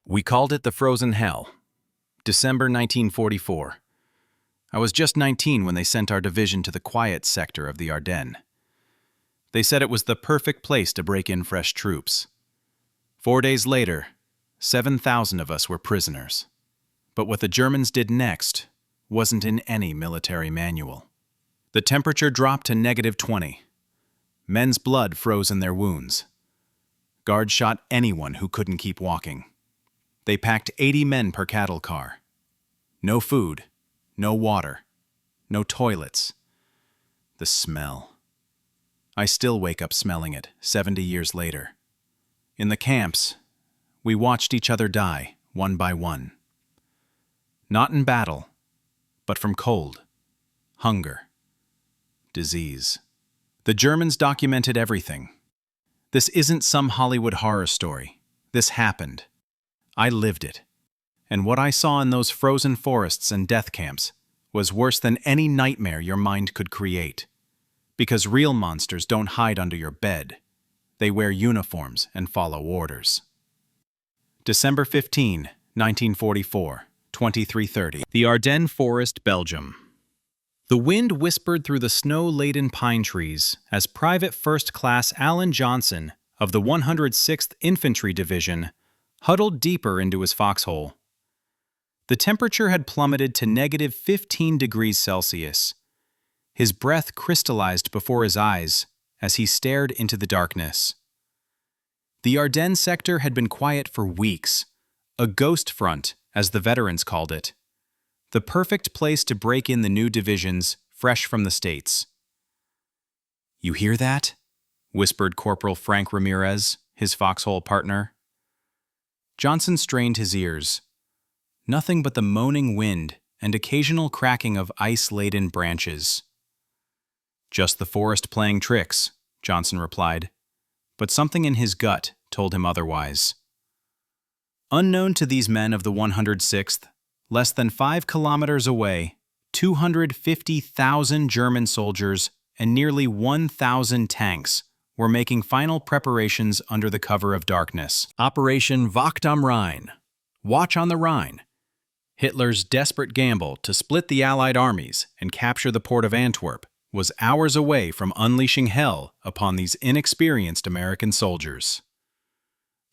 We called it the Frozen Hell. December 1944. I was just 19 when they sent our division to the quiet sector of the Ardennes. They said it was the perfect place to break in fresh troops. 4 days later, 7,000 of us were prisoners. But what the Germans did next wasn't in any military manual. The temperature dropped to -20. Men's blood froze in their wounds. Guards shot anyone who couldn't keep walking. They packed 80 men per cattle car. No food, no water, no toilets. The smell. I still wake up smelling it 70 years later. In the camps, we watched each other die, one by one. Not in battle, but from cold, hunger, disease. The Germans documented everything. This isn't some Hollywood horror story. This happened. I lived it. And what I saw in those frozen forests and death camps was worse than any nightmare your mind could create. Because real monsters don't hide under your bed. They wear uniforms and follow orders. December 15, 1944, 23:30. The Ardennes Forest, Belgium. The wind whispered through the snow-laden pine trees as Private First Class Alan Johnson of the 106th Infantry Division huddled deeper into his foxhole. The temperature had plummeted to -15 degrees Celsius. His breath crystallized before his eyes as he stared into the darkness. The Ardennes sector had been quiet for weeks, a ghost front, as the veterans called it. The perfect place to break in the new divisions, fresh from the States. "You hear that?" whispered Corporal Frank Ramirez, his foxhole partner. Johnson strained his ears. Nothing but the moaning wind and occasional cracking of ice-laden branches. "Just the forest playing tricks," Johnson replied, but something in his gut told him otherwise. Unknown to these men of the 106th, less than 5 kilometers away, 250,000 German soldiers and nearly 1,000 tanks were making final preparations under the cover of darkness. Operation Wacht am Rhein, Watch on the Rhine. Hitler's desperate gamble to split the Allied armies and capture the port of Antwerp was hours away from unleashing hell upon these inexperienced American soldiers.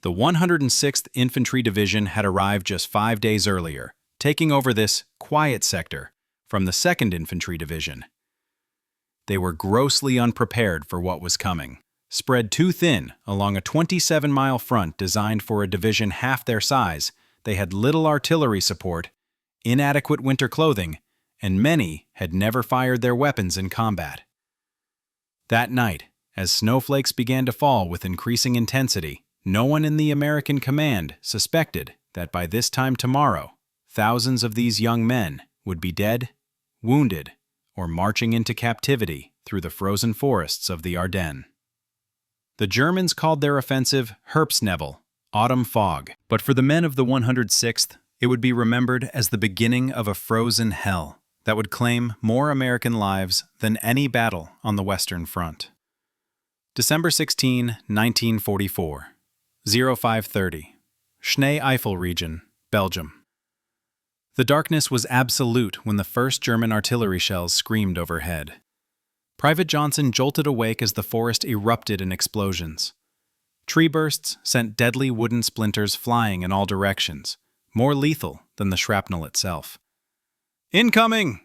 The 106th Infantry Division had arrived just 5 days earlier, taking over this quiet sector from the 2nd Infantry Division. They were grossly unprepared for what was coming. Spread too thin along a 27-mile front designed for a division half their size, they had little artillery support, inadequate winter clothing, and many had never fired their weapons in combat. That night, as snowflakes began to fall with increasing intensity, no one in the American command suspected that by this time tomorrow, thousands of these young men would be dead, wounded, or marching into captivity through the frozen forests of the Ardennes. The Germans called their offensive Herbstnebel, autumn fog, but for the men of the 106th, it would be remembered as the beginning of a frozen hell that would claim more American lives than any battle on the Western Front. December 16, 1944, 05:30, Schnee-Eifel region, Belgium. The darkness was absolute when the first German artillery shells screamed overhead. Private Johnson jolted awake as the forest erupted in explosions. Tree bursts sent deadly wooden splinters flying in all directions, more lethal than the shrapnel itself. "Incoming!"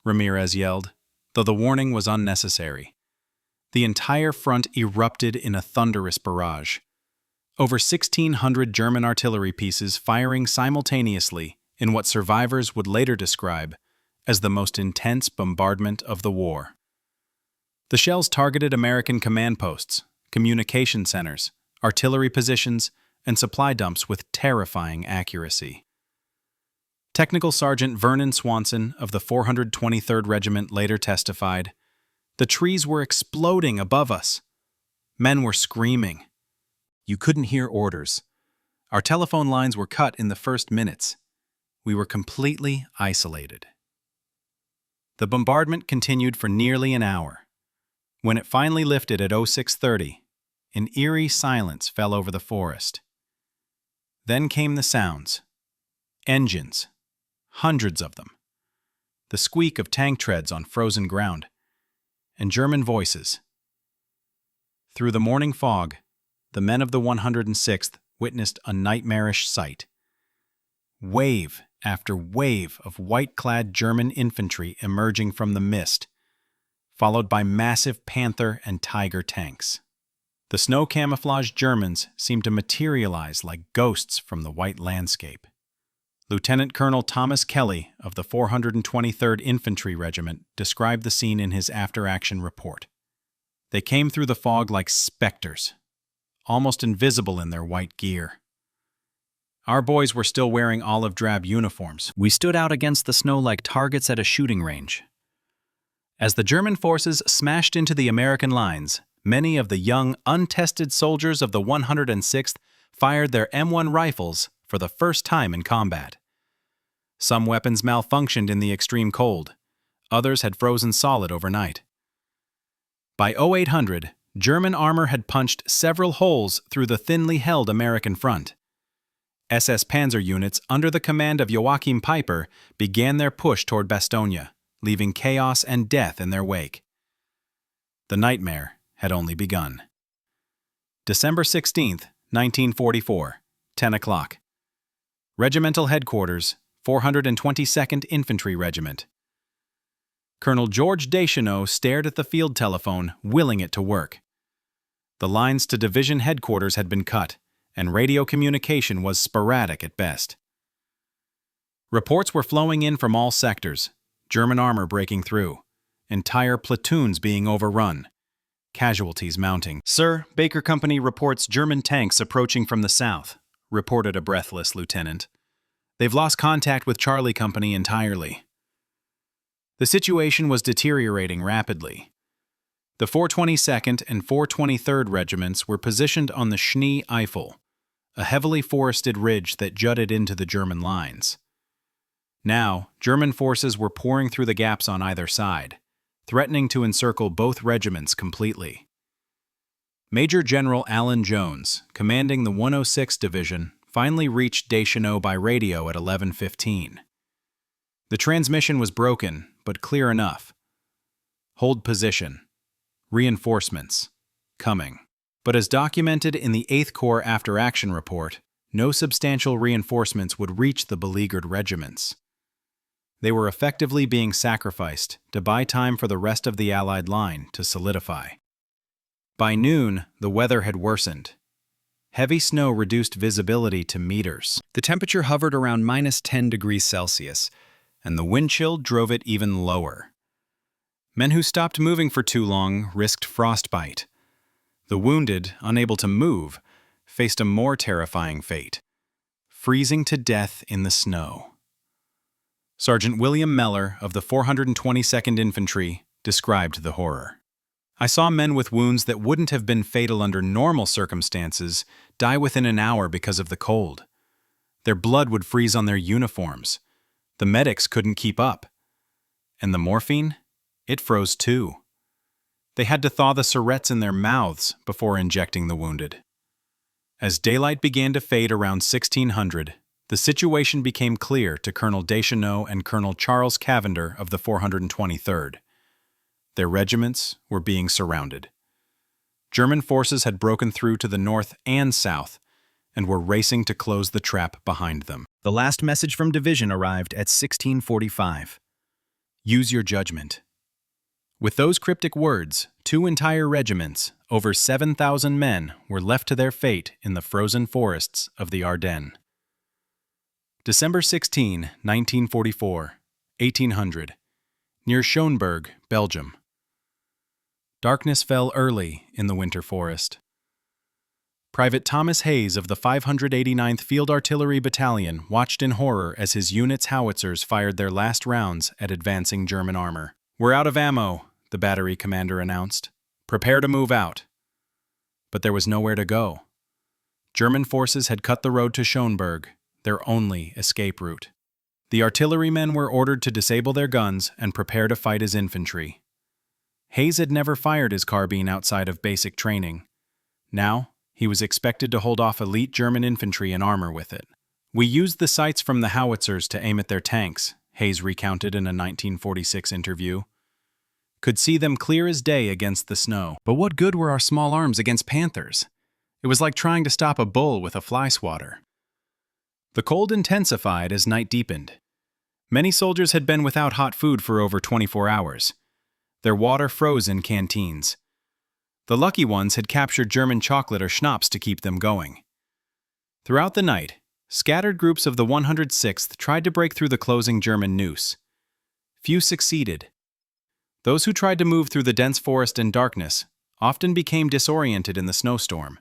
Ramirez yelled, though the warning was unnecessary. The entire front erupted in a thunderous barrage. Over 1,600 German artillery pieces firing simultaneously in what survivors would later describe as the most intense bombardment of the war. The shells targeted American command posts, communication centers, artillery positions, and supply dumps with terrifying accuracy. Technical Sergeant Vernon Swanson of the 423rd Regiment later testified, "The trees were exploding above us. Men were screaming. You couldn't hear orders. Our telephone lines were cut in the first minutes. We were completely isolated." The bombardment continued for nearly an hour. When it finally lifted at 06:30, an eerie silence fell over the forest. Then came the sounds. Engines. Hundreds of them. The squeak of tank treads on frozen ground. And German voices. Through the morning fog, the men of the 106th witnessed a nightmarish sight. Wave after wave of white-clad German infantry emerging from the mist, followed by massive Panther and Tiger tanks. The snow-camouflaged Germans seemed to materialize like ghosts from the white landscape. Lieutenant Colonel Thomas Kelly of the 423rd Infantry Regiment described the scene in his after-action report. They came through the fog like specters, almost invisible in their white gear. Our boys were still wearing olive-drab uniforms. We stood out against the snow like targets at a shooting range. As the German forces smashed into the American lines, many of the young, untested soldiers of the 106th fired their M1 rifles for the first time in combat. Some weapons malfunctioned in the extreme cold. Others had frozen solid overnight. By 0800, German armor had punched several holes through the thinly held American front. SS Panzer units under the command of Joachim Peiper began their push toward Bastogne, leaving chaos and death in their wake. The nightmare had only begun. December 16, 1944, 10 o'clock. Regimental Headquarters, 422nd Infantry Regiment. Colonel George Deschenaux stared at the field telephone, willing it to work. The lines to division headquarters had been cut, and radio communication was sporadic at best. Reports were flowing in from all sectors, German armor breaking through, entire platoons being overrun, casualties mounting. "Sir, Baker Company reports German tanks approaching from the south," reported a breathless lieutenant. "They've lost contact with Charlie Company entirely." The situation was deteriorating rapidly. The 422nd and 423rd Regiments were positioned on the Schnee Eifel, a heavily forested ridge that jutted into the German lines. Now, German forces were pouring through the gaps on either side, threatening to encircle both regiments completely. Major General Alan Jones, commanding the 106th Division, finally reached Deschenaux by radio at 11:15. The transmission was broken, but clear enough. "Hold position. Reinforcements. Coming." But as documented in the 8th Corps after-action report, no substantial reinforcements would reach the beleaguered regiments. They were effectively being sacrificed to buy time for the rest of the Allied line to solidify. By noon, the weather had worsened. Heavy snow reduced visibility to meters. The temperature hovered around -10 degrees Celsius, and the wind chill drove it even lower. Men who stopped moving for too long risked frostbite. The wounded, unable to move, faced a more terrifying fate: freezing to death in the snow. Sergeant William Meller of the 422nd Infantry described the horror. "I saw men with wounds that wouldn't have been fatal under normal circumstances die within an hour because of the cold. Their blood would freeze on their uniforms. The medics couldn't keep up. And the morphine? It froze too. They had to thaw the syrettes in their mouths before injecting the wounded." As daylight began to fade around 1600, the situation became clear to Colonel Deschenaux and Colonel Charles Cavender of the 423rd. Their regiments were being surrounded. German forces had broken through to the north and south and were racing to close the trap behind them. The last message from division arrived at 1645. "Use your judgment." With those cryptic words, 2 entire regiments, over 7,000 men, were left to their fate in the frozen forests of the Ardennes. December 16, 1944, 1800, near Schoenberg, Belgium. Darkness fell early in the winter forest. Private Thomas Hayes of the 589th Field Artillery Battalion watched in horror as his unit's howitzers fired their last rounds at advancing German armor. "We're out of ammo," the battery commander announced. "Prepare to move out." But there was nowhere to go. German forces had cut the road to Schoenberg, their only escape route. The artillerymen were ordered to disable their guns and prepare to fight as infantry. Hayes had never fired his carbine outside of basic training. Now, He was expected to hold off elite German infantry and armor with it. "We used the sights from the howitzers to aim at their tanks," Hayes recounted in a 1946 interview. "Could see them clear as day against the snow. But what good were our small arms against panthers? It was like trying to stop a bull with a fly swatter." The cold intensified as night deepened. Many soldiers had been without hot food for over 24 hours. Their water froze in canteens. The lucky ones had captured German chocolate or schnapps to keep them going. Throughout the night, scattered groups of the 106th tried to break through the closing German noose. Few succeeded. Those who tried to move through the dense forest and darkness often became disoriented in the snowstorm.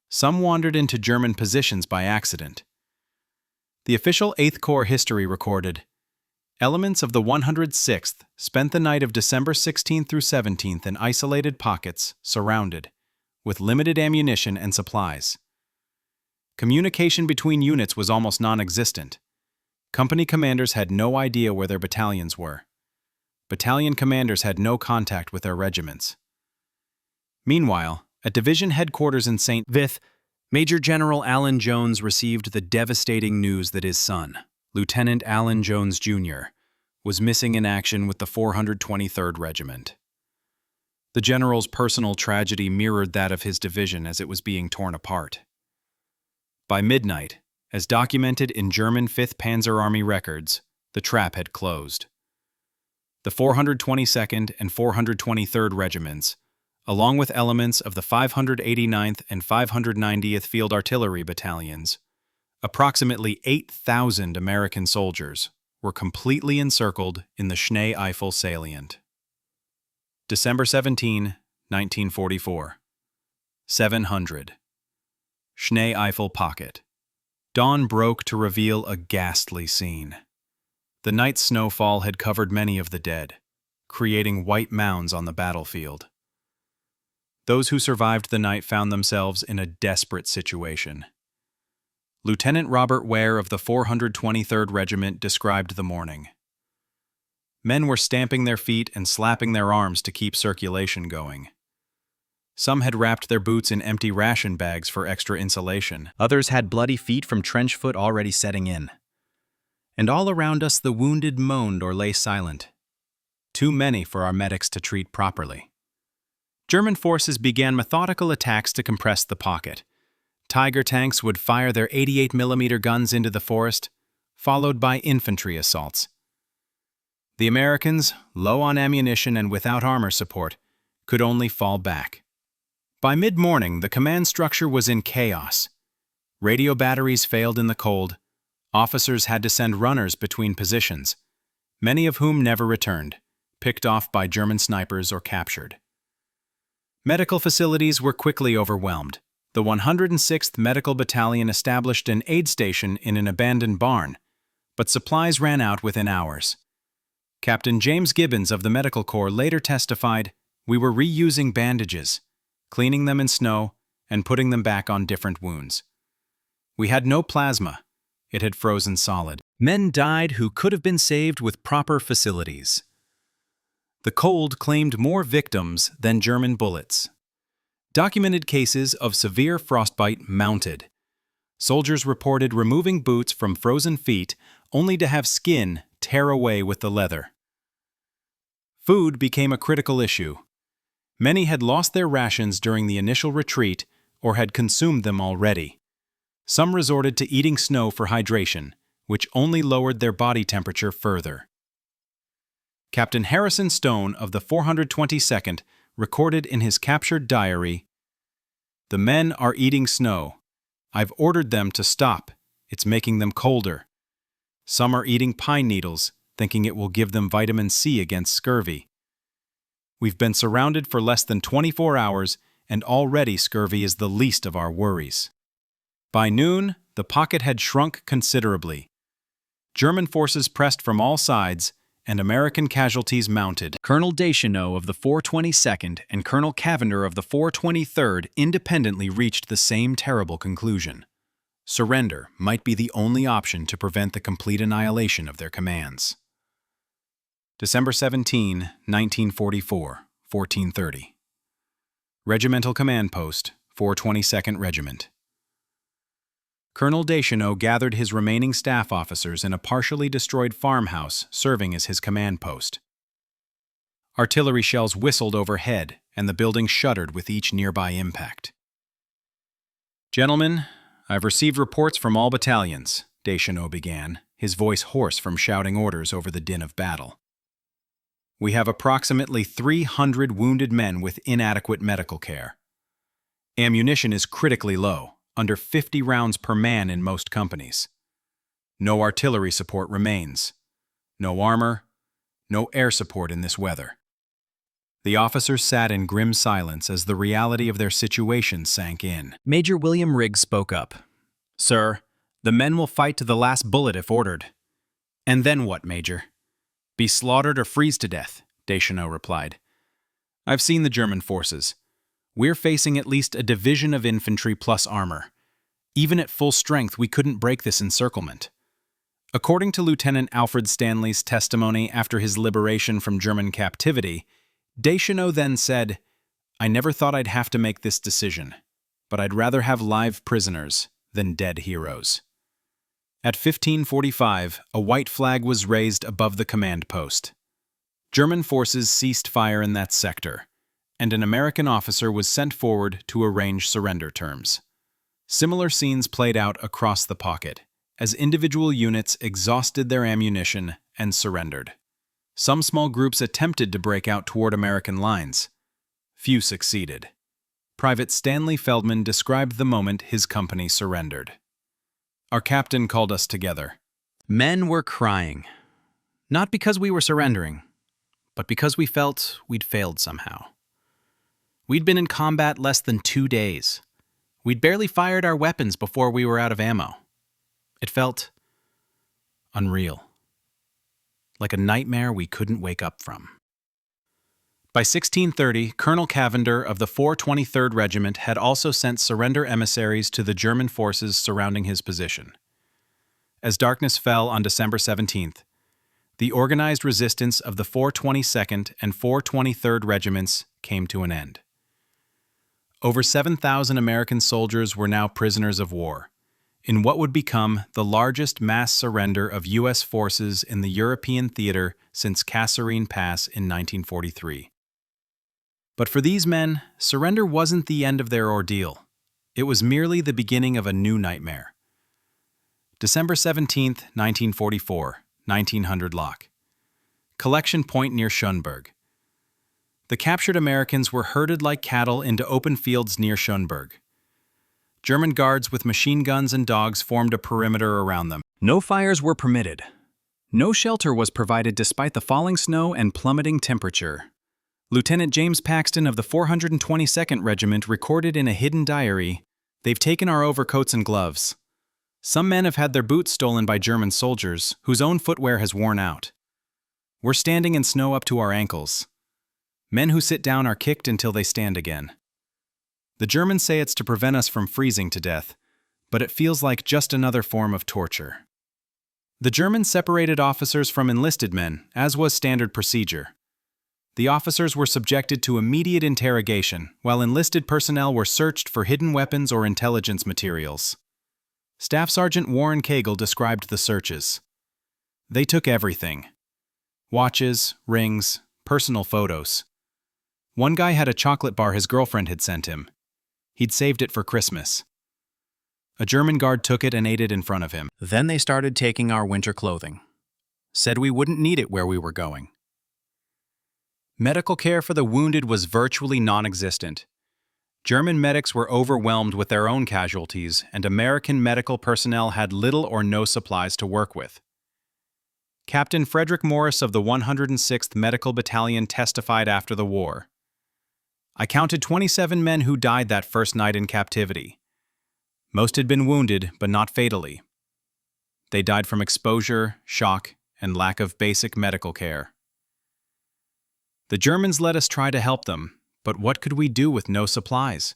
Some wandered into German positions by accident. The official 8th Corps history recorded, "Elements of the 106th spent the night of December 16th through 17th in isolated pockets, surrounded, with limited ammunition and supplies. Communication between units was almost non-existent. Company commanders had no idea where their battalions were. Battalion commanders had no contact with their regiments." Meanwhile, at division headquarters in St. Vith, Major General Alan Jones received the devastating news that his son, Lieutenant Alan Jones, Jr., was missing in action with the 423rd Regiment. The general's personal tragedy mirrored that of his division as it was being torn apart. By midnight, as documented in German 5th Panzer Army records, the trap had closed. The 422nd and 423rd Regiments, along with elements of the 589th and 590th Field Artillery Battalions, approximately 8,000 American soldiers, were completely encircled in the Schnee-Eifel salient. December 17, 1944. 700. Schnee-Eifel pocket. Dawn broke to reveal a ghastly scene. The night's snowfall had covered many of the dead, creating white mounds on the battlefield. Those who survived the night found themselves in a desperate situation. Lieutenant Robert Ware of the 423rd Regiment described the morning. "Men were stamping their feet and slapping their arms to keep circulation going. Some had wrapped their boots in empty ration bags for extra insulation. Others had bloody feet from trench foot already setting in. And all around us the wounded moaned or lay silent. Too many for our medics to treat properly." German forces began methodical attacks to compress the pocket. Tiger tanks would fire their 88mm guns into the forest, followed by infantry assaults. The Americans, low on ammunition and without armor support, could only fall back. By mid-morning, the command structure was in chaos. Radio batteries failed in the cold. Officers had to send runners between positions, many of whom never returned, picked off by German snipers or captured. Medical facilities were quickly overwhelmed. The 106th Medical Battalion established an aid station in an abandoned barn, but supplies ran out within hours. Captain James Gibbons of the Medical Corps later testified, "We were reusing bandages, cleaning them in snow, and putting them back on different wounds. We had no plasma. It had frozen solid." Men died who could have been saved with proper facilities. The cold claimed more victims than German bullets. Documented cases of severe frostbite mounted. Soldiers reported removing boots from frozen feet only to have skin tear away with the leather. Food became a critical issue. Many had lost their rations during the initial retreat or had consumed them already. Some resorted to eating snow for hydration, which only lowered their body temperature further. Captain Harrison Stone of the 422nd recorded in his captured diary, "The men are eating snow. I've ordered them to stop. It's making them colder. Some are eating pine needles, thinking it will give them vitamin C against scurvy. We've been surrounded for less than 24 hours, and already scurvy is the least of our worries." By noon, the pocket had shrunk considerably. German forces pressed from all sides, and American casualties mounted. Colonel Deschenaux of the 422nd and Colonel Cavender of the 423rd independently reached the same terrible conclusion. Surrender might be the only option to prevent the complete annihilation of their commands. December 17, 1944, 14:30. Regimental Command Post, 422nd Regiment. Colonel Deschenaux gathered his remaining staff officers in a partially destroyed farmhouse serving as his command post. Artillery shells whistled overhead, and the building shuddered with each nearby impact. "Gentlemen, I've received reports from all battalions," Deschenaux began, his voice hoarse from shouting orders over the din of battle. "We have approximately 300 wounded men with inadequate medical care. Ammunition is critically low, under 50 rounds per man in most companies. No artillery support remains. No armor, no air support in this weather." The officers sat in grim silence as the reality of their situation sank in. Major William Riggs spoke up. "Sir, the men will fight to the last bullet if ordered." "And then what, Major?" "Be slaughtered or freeze to death," Deschenaux replied. "I've seen the German forces. We're facing at least a division of infantry plus armor. Even at full strength, we couldn't break this encirclement." According to Lieutenant Alfred Stanley's testimony after his liberation from German captivity, Deschenaux then said, "I never thought I'd have to make this decision, but I'd rather have live prisoners than dead heroes." At 15:45, a white flag was raised above the command post. German forces ceased fire in that sector, and an American officer was sent forward to arrange surrender terms. Similar scenes played out across the pocket, as individual units exhausted their ammunition and surrendered. Some small groups attempted to break out toward American lines. Few succeeded. Private Stanley Feldman described the moment his company surrendered. "Our captain called us together. Men were crying. Not because we were surrendering, but because we felt we'd failed somehow. We'd been in combat less than 2 days. We'd barely fired our weapons before we were out of ammo. It felt unreal. Like a nightmare we couldn't wake up from." By 1630, Colonel Cavender of the 423rd Regiment had also sent surrender emissaries to the German forces surrounding his position. As darkness fell on December 17th, the organized resistance of the 422nd and 423rd Regiments came to an end. Over 7,000 American soldiers were now prisoners of war, in what would become the largest mass surrender of U.S. forces in the European theater since Kasserine Pass in 1943. But for these men, surrender wasn't the end of their ordeal. It was merely the beginning of a new nightmare. December 17, 1944, 1900 Lock. Collection point near Schönberg. The captured Americans were herded like cattle into open fields near Schönberg. German guards with machine guns and dogs formed a perimeter around them. No fires were permitted. No shelter was provided despite the falling snow and plummeting temperature. Lieutenant James Paxton of the 422nd Regiment recorded in a hidden diary, "They've taken our overcoats and gloves. Some men have had their boots stolen by German soldiers, whose own footwear has worn out. We're standing in snow up to our ankles. Men who sit down are kicked until they stand again. The Germans say it's to prevent us from freezing to death, but it feels like just another form of torture." The Germans separated officers from enlisted men, as was standard procedure. The officers were subjected to immediate interrogation, while enlisted personnel were searched for hidden weapons or intelligence materials. Staff Sergeant Warren Cagle described the searches. "They took everything. Watches, rings, personal photos. One guy had a chocolate bar his girlfriend had sent him. He'd saved it for Christmas. A German guard took it and ate it in front of him. Then they started taking our winter clothing. Said we wouldn't need it where we were going." Medical care for the wounded was virtually non-existent. German medics were overwhelmed with their own casualties, and American medical personnel had little or no supplies to work with. Captain Frederick Morris of the 106th Medical Battalion testified after the war. "I counted 27 men who died that first night in captivity. Most had been wounded, but not fatally. They died from exposure, shock, and lack of basic medical care. The Germans let us try to help them, but what could we do with no supplies?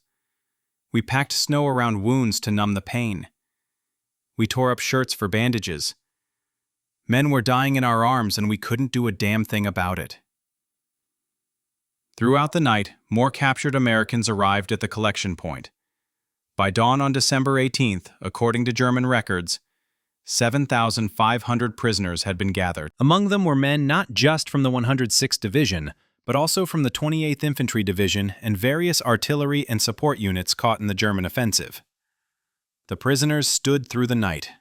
We packed snow around wounds to numb the pain. We tore up shirts for bandages. Men were dying in our arms and we couldn't do a damn thing about it." Throughout the night, more captured Americans arrived at the collection point, By dawn on December 18th, according to German records, 7,500 prisoners had been gathered. Among them were men not just from the 106th Division, but also from the 28th Infantry Division and various artillery and support units caught in the German offensive. The prisoners stood through the night,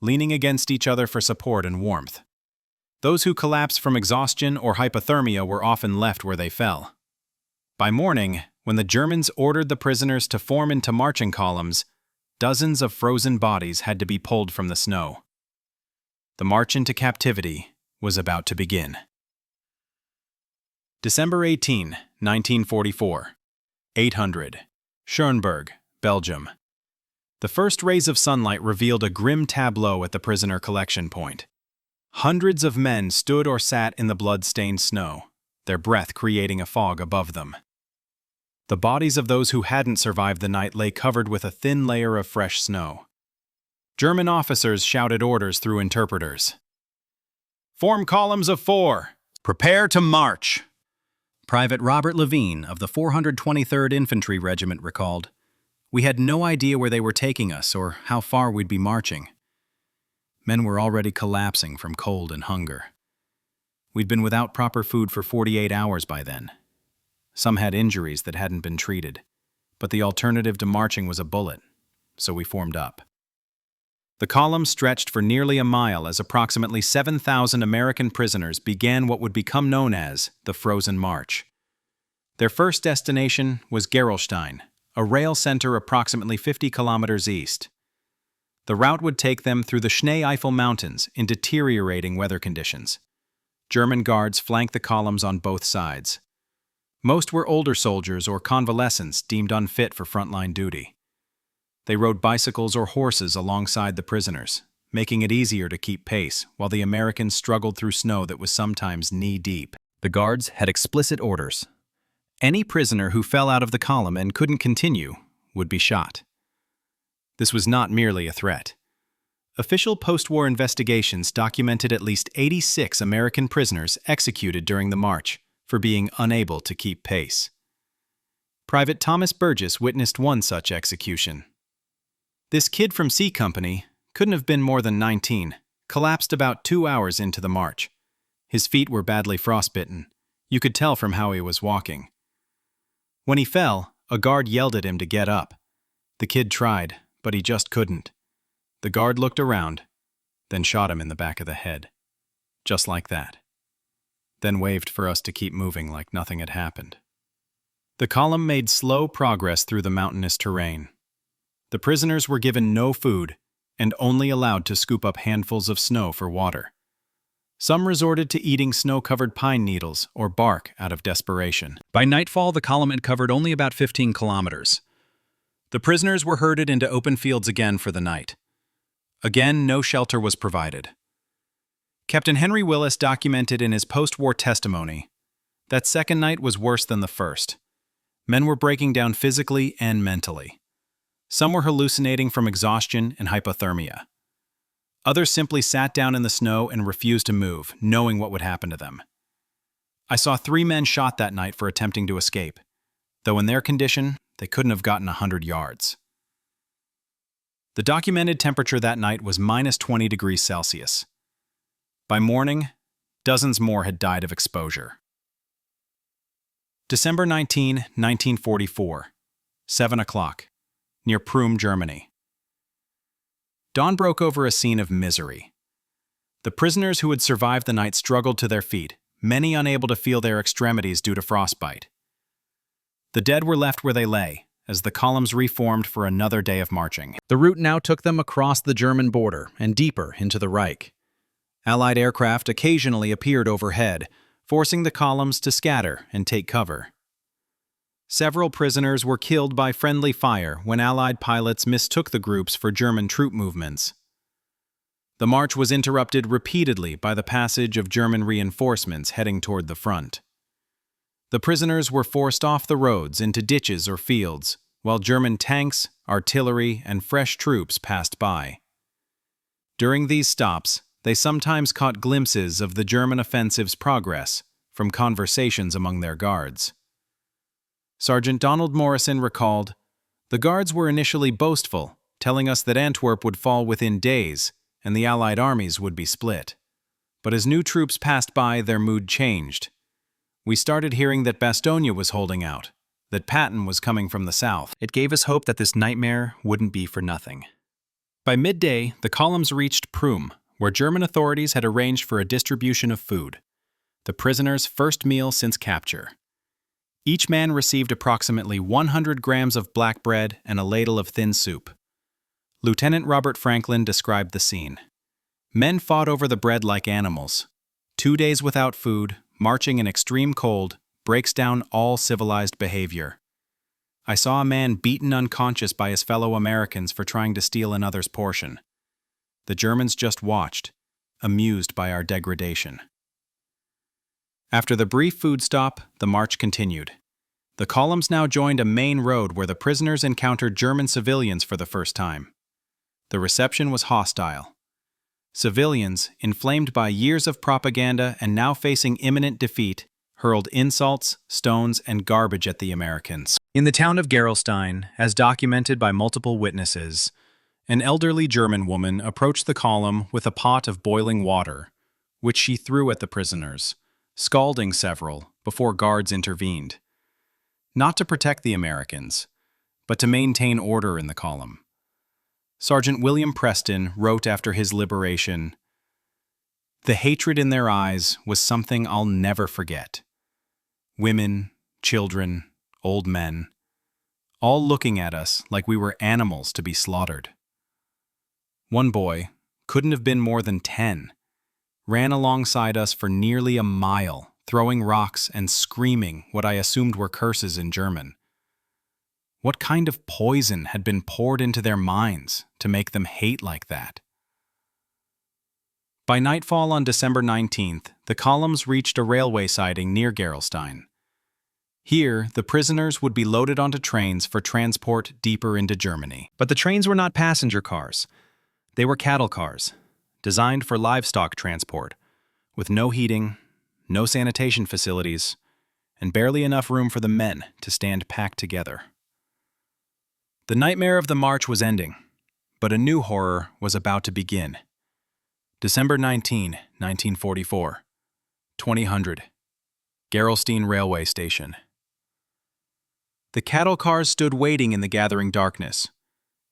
leaning against each other for support and warmth. Those who collapsed from exhaustion or hypothermia were often left where they fell. By morning, when the Germans ordered the prisoners to form into marching columns, dozens of frozen bodies had to be pulled from the snow. The march into captivity was about to begin. December 18, 1944, 800, Schoenberg, Belgium. The first rays of sunlight revealed a grim tableau at the prisoner collection point. Hundreds of men stood or sat in the blood-stained snow, their breath creating a fog above them. The bodies of those who hadn't survived the night lay covered with a thin layer of fresh snow. German officers shouted orders through interpreters. "Form columns of 4. Prepare to march." Private Robert Levine of the 423rd Infantry Regiment recalled, "We had no idea where they were taking us or how far we'd be marching. Men were already collapsing from cold and hunger. We'd been without proper food for 48 hours by then. Some had injuries that hadn't been treated, but the alternative to marching was a bullet, so we formed up." The column stretched for nearly a mile as approximately 7,000 American prisoners began what would become known as the Frozen March. Their first destination was Gerolstein, a rail center approximately 50 kilometers east. The route would take them through the Schnee-Eifel Mountains in deteriorating weather conditions. German guards flanked the columns on both sides. Most were older soldiers or convalescents deemed unfit for frontline duty. They rode bicycles or horses alongside the prisoners, making it easier to keep pace while the Americans struggled through snow that was sometimes knee-deep. The guards had explicit orders. Any prisoner who fell out of the column and couldn't continue would be shot. This was not merely a threat. Official post-war investigations documented at least 86 American prisoners executed during the march for being unable to keep pace. Private Thomas Burgess witnessed one such execution. This kid from C Company couldn't have been more than 19, collapsed about 2 hours into the march. His feet were badly frostbitten. You could tell from how he was walking. When he fell, a guard yelled at him to get up. The kid tried, but he just couldn't. The guard looked around, then shot him in the back of the head. Just like that. Then waved for us to keep moving like nothing had happened. The column made slow progress through the mountainous terrain. The prisoners were given no food and only allowed to scoop up handfuls of snow for water. Some resorted to eating snow-covered pine needles or bark out of desperation. By nightfall, the column had covered only about 15 kilometers. The prisoners were herded into open fields again for the night. Again, no shelter was provided. Captain Henry Willis documented in his post-war testimony that second night was worse than the first. Men were breaking down physically and mentally. Some were hallucinating from exhaustion and hypothermia. Others simply sat down in the snow and refused to move, knowing what would happen to them. I saw 3 men shot that night for attempting to escape, though in their condition, they couldn't have gotten 100 yards. The documented temperature that night was minus 20 degrees Celsius. By morning, dozens more had died of exposure. December 19, 1944, 7 o'clock, near Prüm, Germany. Dawn broke over a scene of misery. The prisoners who had survived the night struggled to their feet, many unable to feel their extremities due to frostbite. The dead were left where they lay, as the columns reformed for another day of marching. The route now took them across the German border and deeper into the Reich. Allied aircraft occasionally appeared overhead, forcing the columns to scatter and take cover. Several prisoners were killed by friendly fire when Allied pilots mistook the groups for German troop movements. The march was interrupted repeatedly by the passage of German reinforcements heading toward the front. The prisoners were forced off the roads into ditches or fields, while German tanks, artillery, and fresh troops passed by. During these stops, they sometimes caught glimpses of the German offensive's progress from conversations among their guards. Sergeant Donald Morrison recalled, The guards were initially boastful, telling us that Antwerp would fall within days and the Allied armies would be split. But as new troops passed by, their mood changed. We started hearing that Bastogne was holding out, that Patton was coming from the south. It gave us hope that this nightmare wouldn't be for nothing. By midday, the columns reached Prüm, where German authorities had arranged for a distribution of food, the prisoners' first meal since capture. Each man received approximately 100 grams of black bread and a ladle of thin soup. Lieutenant Robert Franklin described the scene. Men fought over the bread like animals. 2 days without food, marching in extreme cold, breaks down all civilized behavior. I saw a man beaten unconscious by his fellow Americans for trying to steal another's portion. The Germans just watched, amused by our degradation. After the brief food stop, the march continued. The columns now joined a main road where the prisoners encountered German civilians for the first time. The reception was hostile. Civilians, inflamed by years of propaganda and now facing imminent defeat, hurled insults, stones, and garbage at the Americans. In the town of Gerolstein, as documented by multiple witnesses, an elderly German woman approached the column with a pot of boiling water, which she threw at the prisoners, scalding several before guards intervened. Not to protect the Americans, but to maintain order in the column. Sergeant William Preston wrote after his liberation, "The hatred in their eyes was something I'll never forget. Women, children, old men, all looking at us like we were animals to be slaughtered. One boy, couldn't have been more than 10, ran alongside us for nearly a mile, throwing rocks and screaming what I assumed were curses in German. What kind of poison had been poured into their minds to make them hate like that?" By nightfall on December 19th, the columns reached a railway siding near Gerolstein. Here, the prisoners would be loaded onto trains for transport deeper into Germany. But the trains were not passenger cars. They were cattle cars, designed for livestock transport, with no heating, no sanitation facilities, and barely enough room for the men to stand packed together. The nightmare of the march was ending, but a new horror was about to begin. December 19, 1944, 2000, Gerolstein Railway Station. The cattle cars stood waiting in the gathering darkness,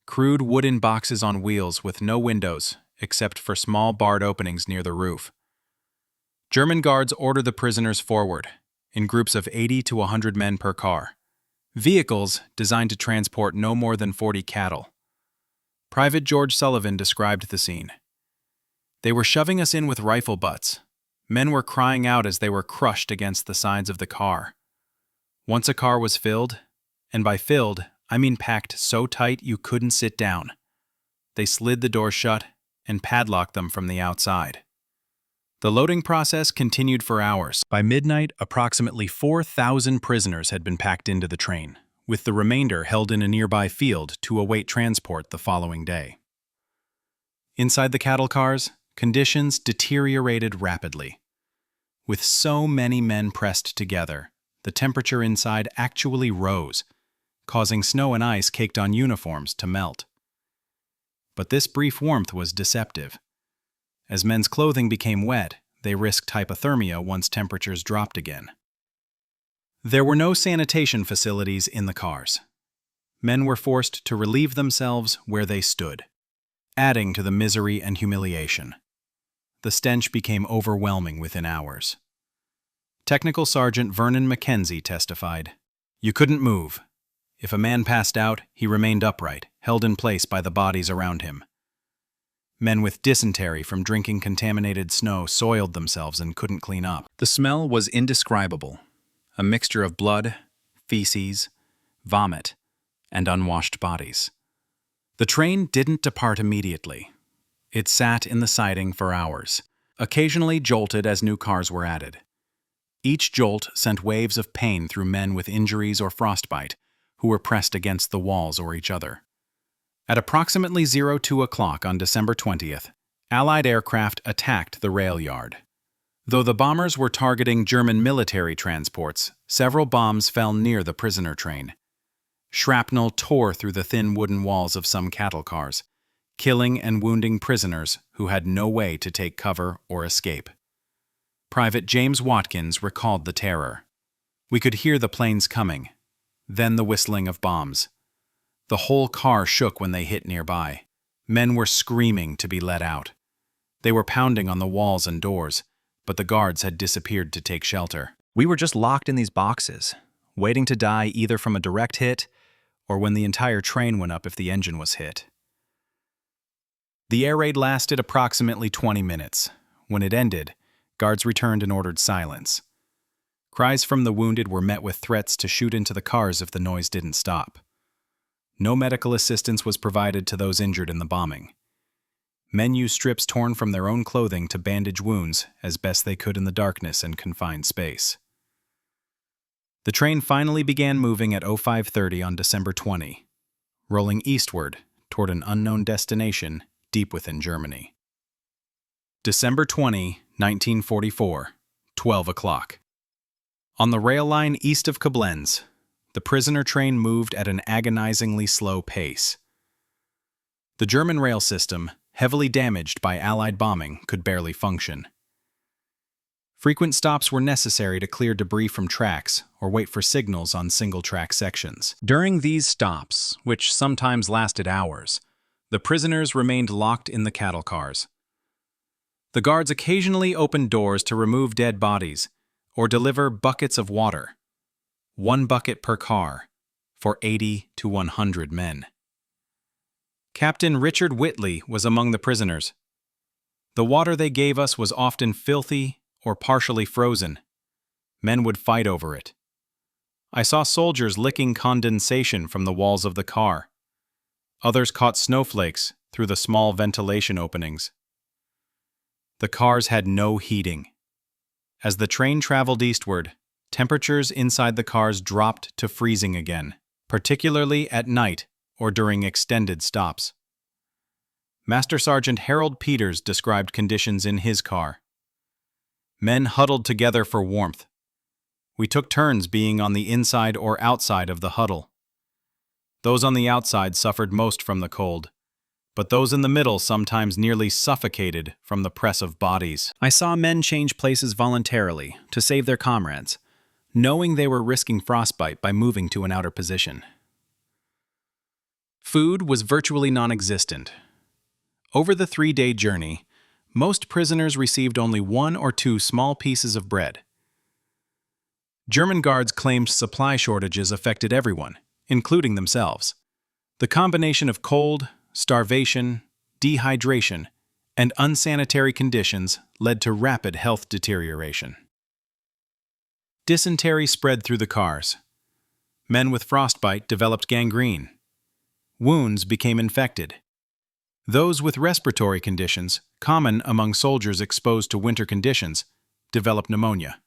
crude wooden boxes on wheels with no windows except for small barred openings near the roof. German guards ordered the prisoners forward, in groups of 80 to 100 men per car. Vehicles designed to transport no more than 40 cattle. Private George Sullivan described the scene. "They were shoving us in with rifle butts. Men were crying out as they were crushed against the sides of the car. Once a car was filled, and by filled, I mean packed so tight you couldn't sit down. They slid the doors shut and padlocked them from the outside." The loading process continued for hours. By midnight, approximately 4,000 prisoners had been packed into the train, with the remainder held in a nearby field to await transport the following day. Inside the cattle cars, conditions deteriorated rapidly. With so many men pressed together, the temperature inside actually rose, causing snow and ice caked on uniforms to melt. But this brief warmth was deceptive. As men's clothing became wet, they risked hypothermia once temperatures dropped again. There were no sanitation facilities in the cars. Men were forced to relieve themselves where they stood, adding to the misery and humiliation. The stench became overwhelming within hours. Technical Sergeant Vernon Mackenzie testified, "You couldn't move. If a man passed out, he remained upright, held in place by the bodies around him. Men with dysentery from drinking contaminated snow soiled themselves and couldn't clean up. The smell was indescribable, a mixture of blood, feces, vomit, and unwashed bodies. The train didn't depart immediately. It sat in the siding for hours, occasionally jolted as new cars were added. Each jolt sent waves of pain through men with injuries or frostbite who were pressed against the walls or each other. At approximately 02 o'clock on December 20th, Allied aircraft attacked the rail yard. Though the bombers were targeting German military transports, several bombs fell near the prisoner train. Shrapnel tore through the thin wooden walls of some cattle cars, killing and wounding prisoners who had no way to take cover or escape. Private James Watkins recalled the terror. We could hear the planes coming, then the whistling of bombs. The whole car shook when they hit nearby. Men were screaming to be let out. They were pounding on the walls and doors, but the guards had disappeared to take shelter. We were just locked in these boxes, waiting to die either from a direct hit or when the entire train went up if the engine was hit. The air raid lasted approximately 20 minutes. When it ended, guards returned and ordered silence. Cries from the wounded were met with threats to shoot into the cars if the noise didn't stop. No medical assistance was provided to those injured in the bombing. Men used strips torn from their own clothing to bandage wounds as best they could in the darkness and confined space. The train finally began moving at 05:30 on December 20, rolling eastward toward an unknown destination deep within Germany. December 20, 1944, 12 o'clock. On the rail line east of Koblenz, the prisoner train moved at an agonizingly slow pace. The German rail system, heavily damaged by Allied bombing, could barely function. Frequent stops were necessary to clear debris from tracks or wait for signals on single-track sections. During these stops, which sometimes lasted hours, the prisoners remained locked in the cattle cars. The guards occasionally opened doors to remove dead bodies or deliver buckets of water, 1 bucket per car, for 80 to 100 men. Captain Richard Whitley was among the prisoners. The water they gave us was often filthy or partially frozen. Men would fight over it. I saw soldiers licking condensation from the walls of the car. Others caught snowflakes through the small ventilation openings. The cars had no heating. As the train traveled eastward, temperatures inside the cars dropped to freezing again, particularly at night or during extended stops. Master Sergeant Harold Peters described conditions in his car. Men huddled together for warmth. We took turns being on the inside or outside of the huddle. Those on the outside suffered most from the cold, but those in the middle sometimes nearly suffocated from the press of bodies. I saw men change places voluntarily to save their comrades, knowing they were risking frostbite by moving to an outer position. Food was virtually non-existent. Over the 3-day journey, most prisoners received only 1 or 2 small pieces of bread. German guards claimed supply shortages affected everyone, including themselves. The combination of cold, starvation, dehydration, and unsanitary conditions led to rapid health deterioration. Dysentery spread through the cars. Men with frostbite developed gangrene. Wounds became infected. Those with respiratory conditions, common among soldiers exposed to winter conditions, developed pneumonia.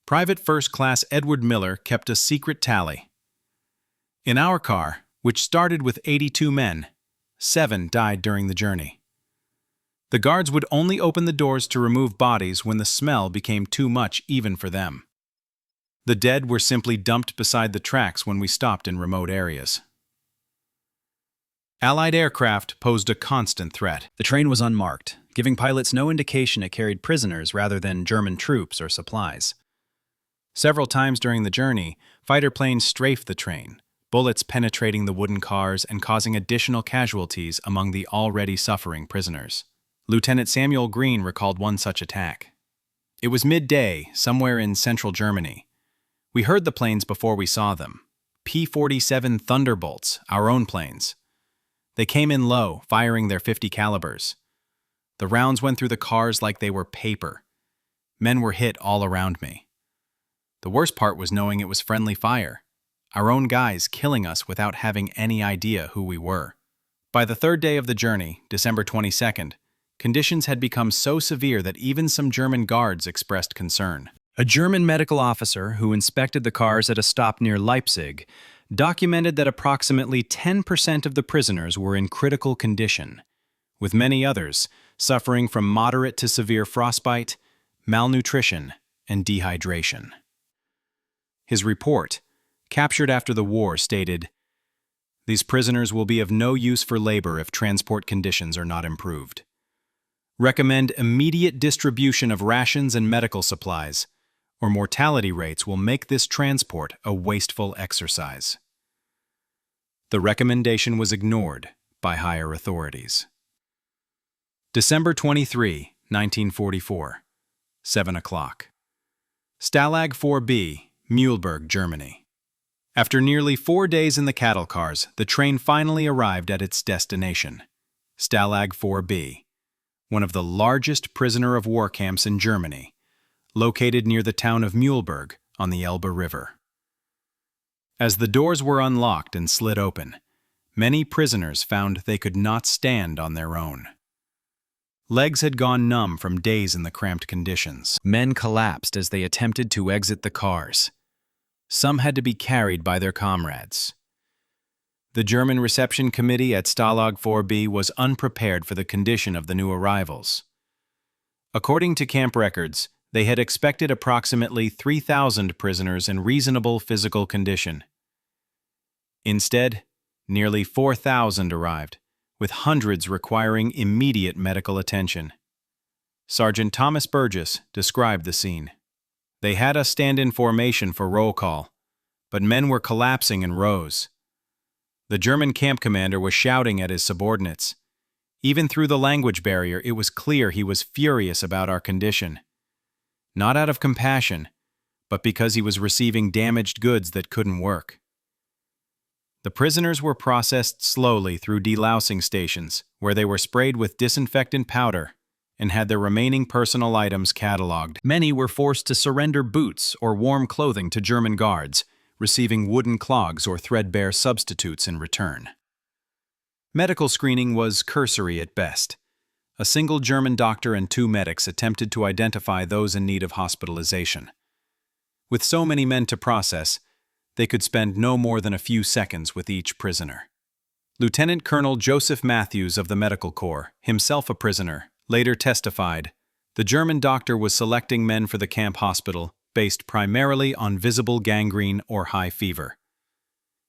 Private First Class Edward Miller kept a secret tally. In our car, which started with 82 men, 7 died during the journey. The guards would only open the doors to remove bodies when the smell became too much even for them. The dead were simply dumped beside the tracks when we stopped in remote areas. Allied aircraft posed a constant threat. The train was unmarked, giving pilots no indication it carried prisoners rather than German troops or supplies. Several times during the journey, fighter planes strafed the train, bullets penetrating the wooden cars and causing additional casualties among the already suffering prisoners. Lieutenant Samuel Green recalled one such attack. It was midday, somewhere in central Germany. We heard the planes before we saw them. P-47 Thunderbolts, our own planes. They came in low, firing their .50 calibers. The rounds went through the cars like they were paper. Men were hit all around me. The worst part was knowing it was friendly fire, our own guys killing us without having any idea who we were. By the 3rd day of the journey, December 22nd, conditions had become so severe that even some German guards expressed concern. A German medical officer who inspected the cars at a stop near Leipzig documented that approximately 10% of the prisoners were in critical condition, with many others suffering from moderate to severe frostbite, malnutrition, and dehydration. His report, captured after the war, stated, "These prisoners will be of no use for labor if transport conditions are not improved. Recommend immediate distribution of rations and medical supplies, or mortality rates will make this transport a wasteful exercise." The recommendation was ignored by higher authorities. December 23, 1944, 7 o'clock. Stalag IV-B, Mühlberg, Germany. After nearly 4 days in the cattle cars, the train finally arrived at its destination, Stalag IV-B, one of the largest prisoner of war camps in Germany, located near the town of Mühlberg on the Elbe River. As the doors were unlocked and slid open, many prisoners found they could not stand on their own. Legs had gone numb from days in the cramped conditions. Men collapsed as they attempted to exit the cars. Some had to be carried by their comrades. The German reception committee at Stalag IV-B was unprepared for the condition of the new arrivals. According to camp records, they had expected approximately 3,000 prisoners in reasonable physical condition. Instead, nearly 4,000 arrived, with hundreds requiring immediate medical attention. Sergeant Thomas Burgess described the scene. "They had us stand in formation for roll call, but men were collapsing in rows. The German camp commander was shouting at his subordinates. Even through the language barrier, it was clear he was furious about our condition. Not out of compassion, but because he was receiving damaged goods that couldn't work." The prisoners were processed slowly through delousing stations, where they were sprayed with disinfectant powder and had their remaining personal items catalogued. Many were forced to surrender boots or warm clothing to German guards, receiving wooden clogs or threadbare substitutes in return. Medical screening was cursory at best. A single German doctor and 2 medics attempted to identify those in need of hospitalization. With so many men to process, they could spend no more than a few seconds with each prisoner. Lieutenant Colonel Joseph Matthews of the Medical Corps, himself a prisoner, later testified, "The German doctor was selecting men for the camp hospital based primarily on visible gangrene or high fever.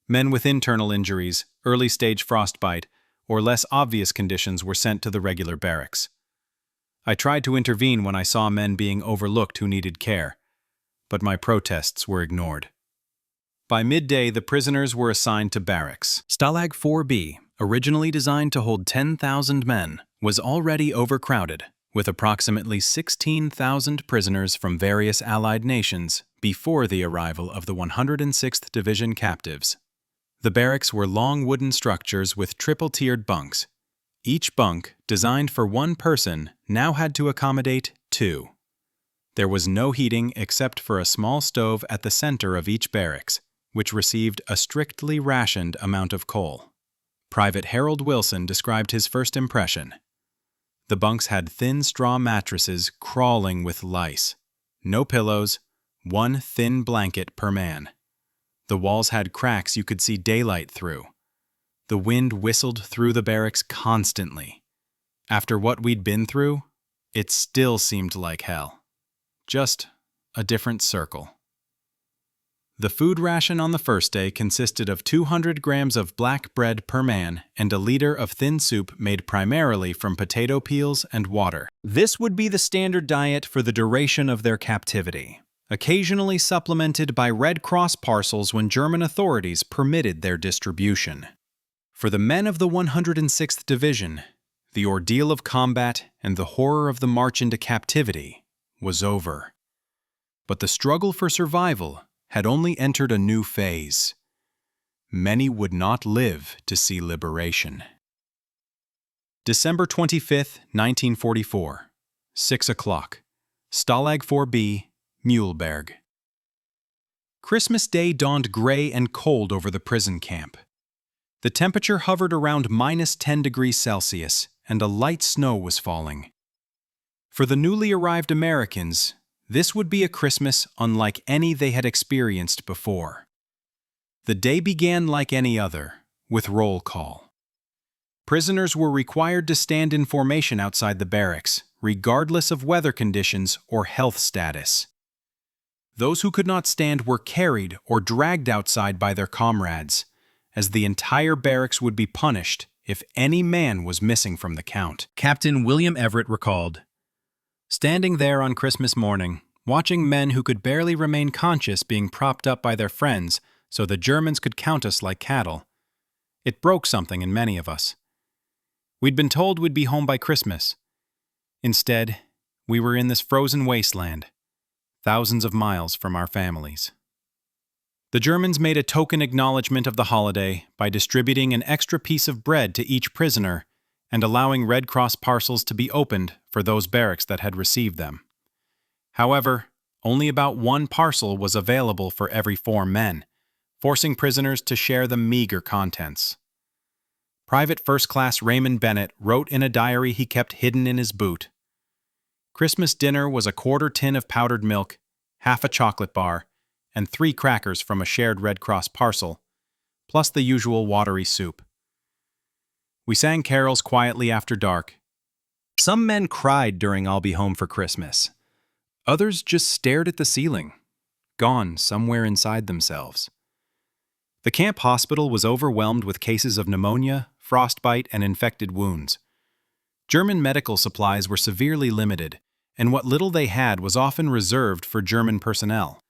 Men with internal injuries, early-stage frostbite, or less obvious conditions were sent to the regular barracks. I tried to intervene when I saw men being overlooked who needed care, but my protests were ignored." By midday, the prisoners were assigned to barracks. Stalag IV-B, originally designed to hold 10,000 men, was already overcrowded, with approximately 16,000 prisoners from various Allied nations before the arrival of the 106th Division captives. The barracks were long wooden structures with triple-tiered bunks. Each bunk, designed for 1 person, now had to accommodate 2. There was no heating except for a small stove at the center of each barracks, which received a strictly rationed amount of coal. Private Harold Wilson described his first impression. "The bunks had thin straw mattresses crawling with lice. No pillows, 1 thin blanket per man. The walls had cracks you could see daylight through. The wind whistled through the barracks constantly. After what we'd been through, it still seemed like hell. Just a different circle." The food ration on the first day consisted of 200 grams of black bread per man and a liter of thin soup made primarily from potato peels and water. This would be the standard diet for the duration of their captivity, occasionally supplemented by Red Cross parcels when German authorities permitted their distribution. For the men of the 106th Division, the ordeal of combat and the horror of the march into captivity was over. But the struggle for survival had only entered a new phase. Many would not live to see liberation. December 25, 1944, 6 o'clock. Stalag IV-B, Mühlberg. Christmas Day dawned gray and cold over the prison camp. The temperature hovered around -10 degrees Celsius, and a light snow was falling. For the newly arrived Americans, this would be a Christmas unlike any they had experienced before. The day began like any other, with roll call. Prisoners were required to stand in formation outside the barracks, regardless of weather conditions or health status. Those who could not stand were carried or dragged outside by their comrades, as the entire barracks would be punished if any man was missing from the count. Captain William Everett recalled, "Standing there on Christmas morning, watching men who could barely remain conscious being propped up by their friends so the Germans could count us like cattle. It broke something in many of us. We'd been told we'd be home by Christmas. Instead, we were in this frozen wasteland, thousands of miles from our families." The Germans made a token acknowledgement of the holiday by distributing an extra piece of bread to each prisoner and allowing Red Cross parcels to be opened for those barracks that had received them. However, only about one parcel was available for every 4 men, forcing prisoners to share the meager contents. Private First Class Raymond Bennett wrote in a diary he kept hidden in his boot, "Christmas dinner was a 1/4 tin of powdered milk, half a chocolate bar, and 3 crackers from a shared Red Cross parcel, plus the usual watery soup. We sang carols quietly after dark. Some men cried during 'I'll be home for Christmas.' Others just stared at the ceiling, gone somewhere inside themselves. The camp hospital was overwhelmed with cases of pneumonia, frostbite, and infected wounds. German medical supplies were severely limited, and what little they had was often reserved for German personnel.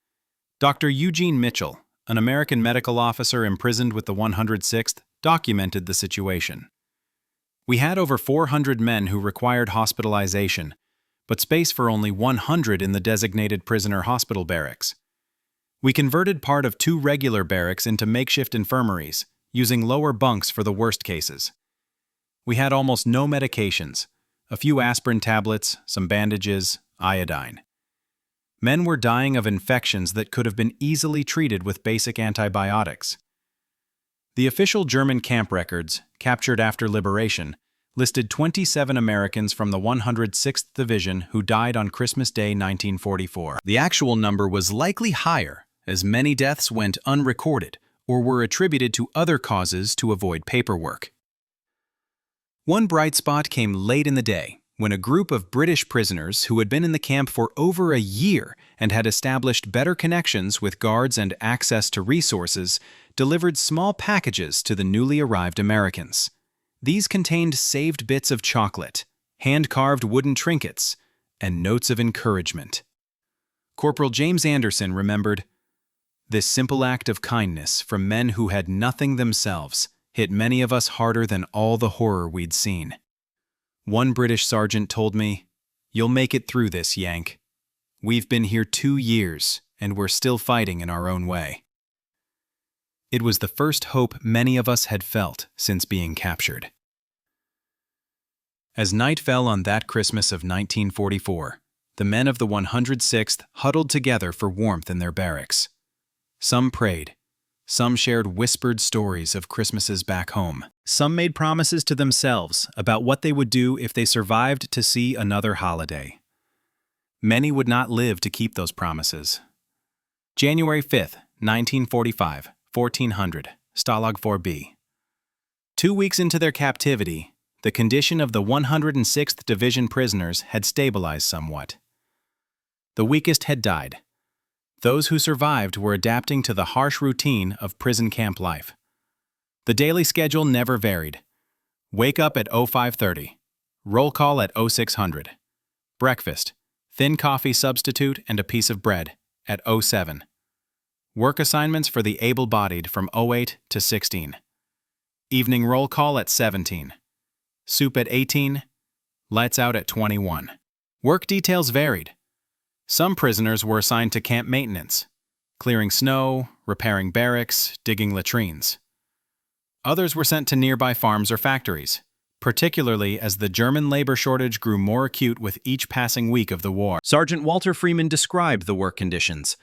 Dr. Eugene Mitchell, an American medical officer imprisoned with the 106th, documented the situation. We had over 400 men who required hospitalization, but space for only 100 in the designated prisoner hospital barracks. We converted part of 2 regular barracks into makeshift infirmaries, using lower bunks for the worst cases. We had almost no medications, a few aspirin tablets, some bandages, iodine. Men were dying of infections that could have been easily treated with basic antibiotics. The official German camp records, captured after liberation, listed 27 Americans from the 106th Division who died on Christmas Day 1944. The actual number was likely higher, as many deaths went unrecorded or were attributed to other causes to avoid paperwork. One bright spot came late in the day, when a group of British prisoners who had been in the camp for over a year and had established better connections with guards and access to resources delivered small packages to the newly arrived Americans. These contained saved bits of chocolate, hand-carved wooden trinkets, and notes of encouragement. Corporal James Anderson remembered, "This simple act of kindness from men who had nothing themselves hit many of us harder than all the horror we'd seen." One British sergeant told me, "You'll make it through this, Yank. We've been here 2 years, and we're still fighting in our own way." It was the first hope many of us had felt since being captured. As night fell on that Christmas of 1944, the men of the 106th huddled together for warmth in their barracks. Some prayed. Some shared whispered stories of Christmases back home. Some made promises to themselves about what they would do if they survived to see another holiday. Many would not live to keep those promises. January 5th, 1945, 1400, Stalag IV-B. 2 weeks into their captivity, the condition of the 106th Division prisoners had stabilized somewhat. The weakest had died. Those who survived were adapting to the harsh routine of prison camp life. The daily schedule never varied. Wake up at 0530. Roll call at 0600. Breakfast, thin coffee substitute and a piece of bread at 07. Work assignments for the able-bodied from 08 to 16. Evening roll call at 17. Soup at 18. Lights out at 21. Work details varied. Some prisoners were assigned to camp maintenance, clearing snow, repairing barracks, digging latrines. Others were sent to nearby farms or factories, particularly as the German labor shortage grew more acute with each passing week of the war. Sergeant Walter Freeman described the work conditions.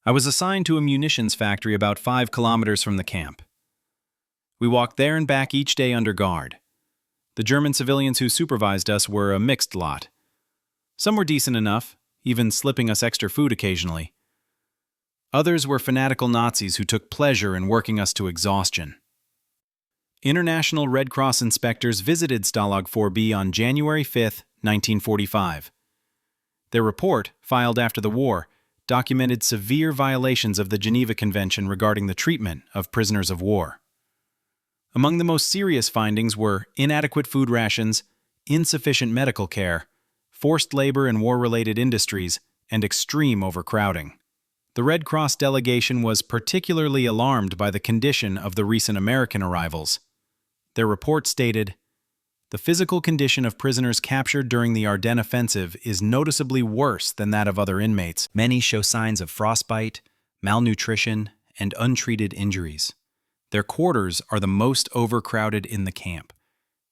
"I was assigned to a munitions factory about 5 kilometers from the camp. We walked there and back each day under guard. The German civilians who supervised us were a mixed lot. Some were decent enough, even slipping us extra food occasionally. Others were fanatical Nazis who took pleasure in working us to exhaustion." International Red Cross inspectors visited Stalag IV-B on January 5, 1945. Their report, filed after the war, documented severe violations of the Geneva Convention regarding the treatment of prisoners of war. Among the most serious findings were inadequate food rations, insufficient medical care, forced labor in war-related industries, and extreme overcrowding. The Red Cross delegation was particularly alarmed by the condition of the recent American arrivals. Their report stated, "The physical condition of prisoners captured during the Ardennes offensive is noticeably worse than that of other inmates. Many show signs of frostbite, malnutrition, and untreated injuries. Their quarters are the most overcrowded in the camp,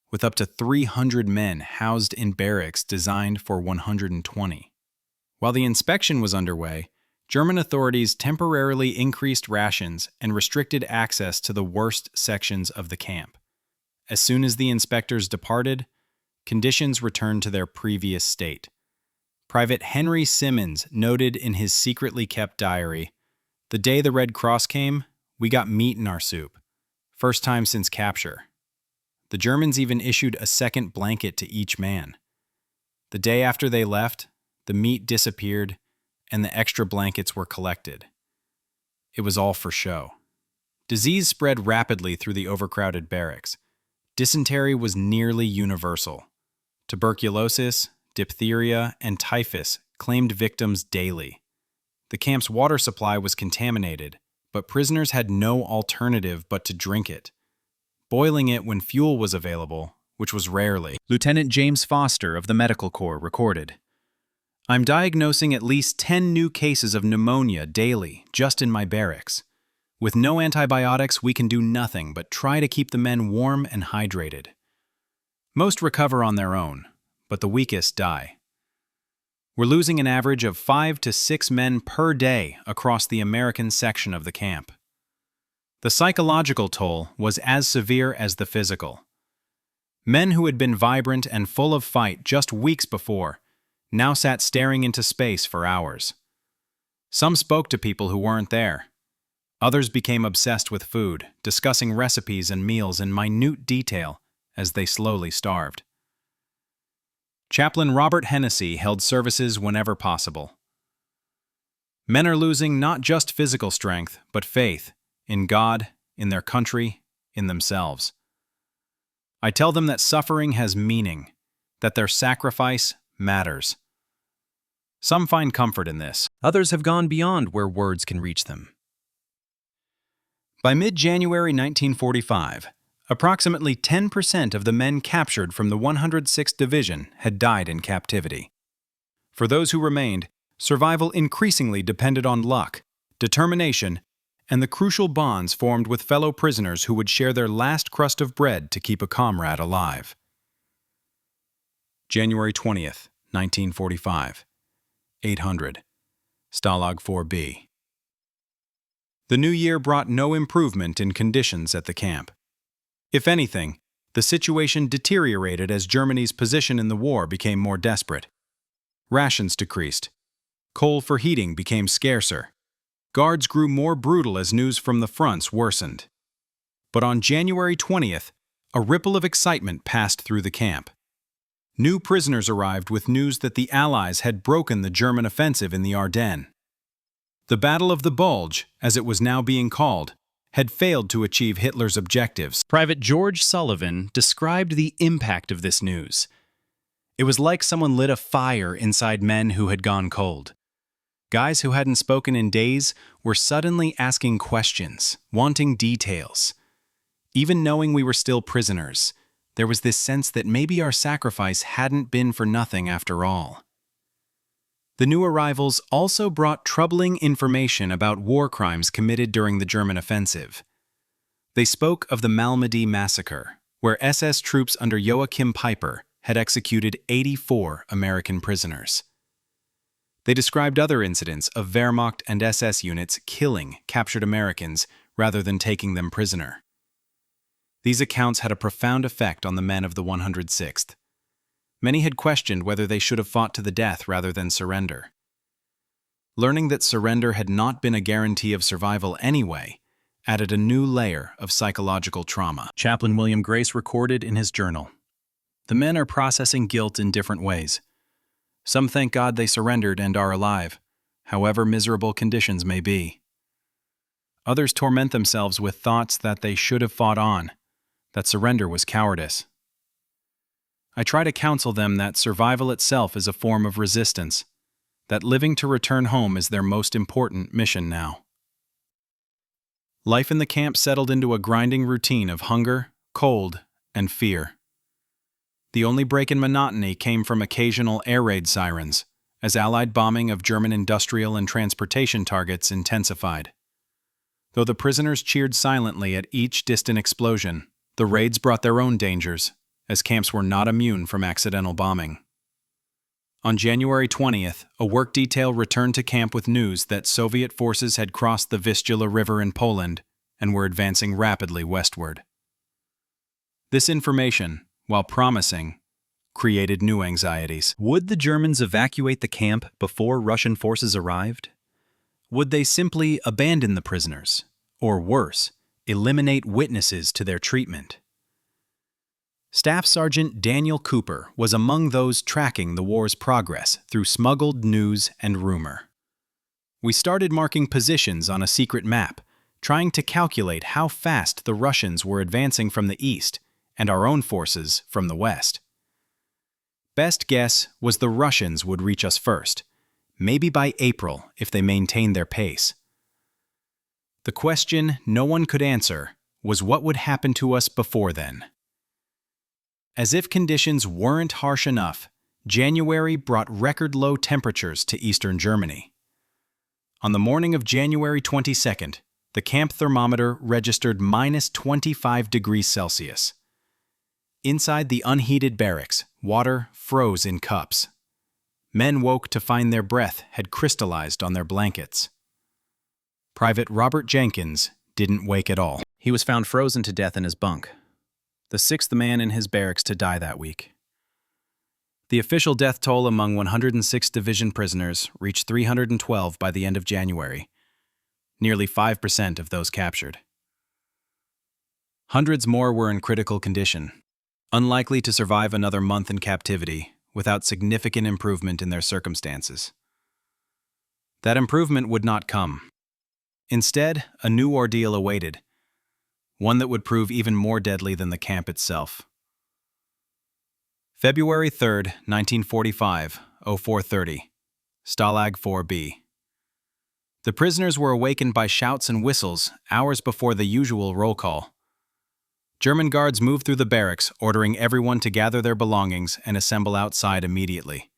with up to 300 men housed in barracks designed for 120. While the inspection was underway, German authorities temporarily increased rations and restricted access to the worst sections of the camp. As soon as the inspectors departed, conditions returned to their previous state. Private Henry Simmons noted in his secretly kept diary, "The day the Red Cross came, we got meat in our soup. First time since capture. The Germans even issued a second blanket to each man. The day after they left, the meat disappeared and the extra blankets were collected. It was all for show." Disease spread rapidly through the overcrowded barracks. Dysentery was nearly universal. Tuberculosis, diphtheria, and typhus claimed victims daily. The camp's water supply was contaminated, but prisoners had no alternative but to drink it, boiling it when fuel was available, which was rarely. Lieutenant James Foster of the Medical Corps recorded, "I'm diagnosing at least 10 new cases of pneumonia daily just in my barracks. With no antibiotics, we can do nothing but try to keep the men warm and hydrated. Most recover on their own, but the weakest die. We're losing an average of 5 to 6 men per day across the American section of the camp." The psychological toll was as severe as the physical. Men who had been vibrant and full of fight just weeks before now sat staring into space for hours. Some spoke to people who weren't there. Others became obsessed with food, discussing recipes and meals in minute detail as they slowly starved. Chaplain Robert Hennessy held services whenever possible. "Men are losing not just physical strength, but faith in God, in their country, in themselves. I tell them that suffering has meaning, that their sacrifice matters. Some find comfort in this. Others have gone beyond where words can reach them." By mid-January 1945, approximately 10% of the men captured from the 106th Division had died in captivity. For those who remained, survival increasingly depended on luck, determination, and the crucial bonds formed with fellow prisoners who would share their last crust of bread to keep a comrade alive. January 20th, 1945, 800, Stalag IV-B. The new year brought no improvement in conditions at the camp. If anything, the situation deteriorated as Germany's position in the war became more desperate. Rations decreased. Coal for heating became scarcer. Guards grew more brutal as news from the fronts worsened. But on January 20th, a ripple of excitement passed through the camp. New prisoners arrived with news that the Allies had broken the German offensive in the Ardennes. The Battle of the Bulge, as it was now being called, had failed to achieve Hitler's objectives. Private George Sullivan described the impact of this news. It was like someone lit a fire inside men who had gone cold. Guys who hadn't spoken in days were suddenly asking questions, wanting details. Even knowing we were still prisoners, there was this sense that maybe our sacrifice hadn't been for nothing after all. The new arrivals also brought troubling information about war crimes committed during the German offensive. They spoke of the Malmedy massacre, where SS troops under Joachim Peiper had executed 84 American prisoners. They described other incidents of Wehrmacht and SS units killing captured Americans rather than taking them prisoner. These accounts had a profound effect on the men of the 106th. Many had questioned whether they should have fought to the death rather than surrender. Learning that surrender had not been a guarantee of survival anyway added a new layer of psychological trauma. Chaplain William Grace recorded in his journal, "The men are processing guilt in different ways. Some thank God they surrendered and are alive. however miserable conditions may be. Others torment themselves with thoughts that they should have fought on, that surrender was cowardice. I try to counsel them that survival itself is a form of resistance, that living to return home is their most important mission now. Life in the camp settled into a grinding routine of hunger, cold, and fear. The only break in monotony came from occasional air raid sirens, as Allied bombing of German industrial and transportation targets intensified. Though the prisoners cheered silently at each distant explosion, the raids brought their own dangers, as camps were not immune from accidental bombing. On January 20th, a work detail returned to camp with news that Soviet forces had crossed the Vistula River in Poland and were advancing rapidly westward. This information, while promising, created new anxieties. Would the Germans evacuate the camp before Russian forces arrived? Would they simply abandon the prisoners, or worse, eliminate witnesses to their treatment? Staff Sergeant Daniel Cooper was among those tracking the war's progress through smuggled news and rumor. We started marking positions on a secret map, trying to calculate how fast the Russians were advancing from the east and our own forces from the west. Best guess was the Russians would reach us first, maybe by April if they maintained their pace. The question no one could answer was what would happen to us before then. As if conditions weren't harsh enough, January brought record-low temperatures to eastern Germany. On the morning of January 22nd, the camp thermometer registered -25 degrees Celsius. Inside the unheated barracks, water froze in cups. Men woke to find their breath had crystallized on their blankets. Private Robert Jenkins didn't wake at all. He was found frozen to death in his bunk, the sixth man in his barracks to die that week. The official death toll among 106 division prisoners reached 312 by the end of January, nearly 5% of those captured. Hundreds more were in critical condition, unlikely to survive another month in captivity without significant improvement in their circumstances. That improvement would not come. Instead, a new ordeal awaited, one that would prove even more deadly than the camp itself. February 3, 1945, 0430, Stalag IV-B. The prisoners were awakened by shouts and whistles hours before the usual roll call. German guards moved through the barracks, ordering everyone to gather their belongings and assemble outside immediately.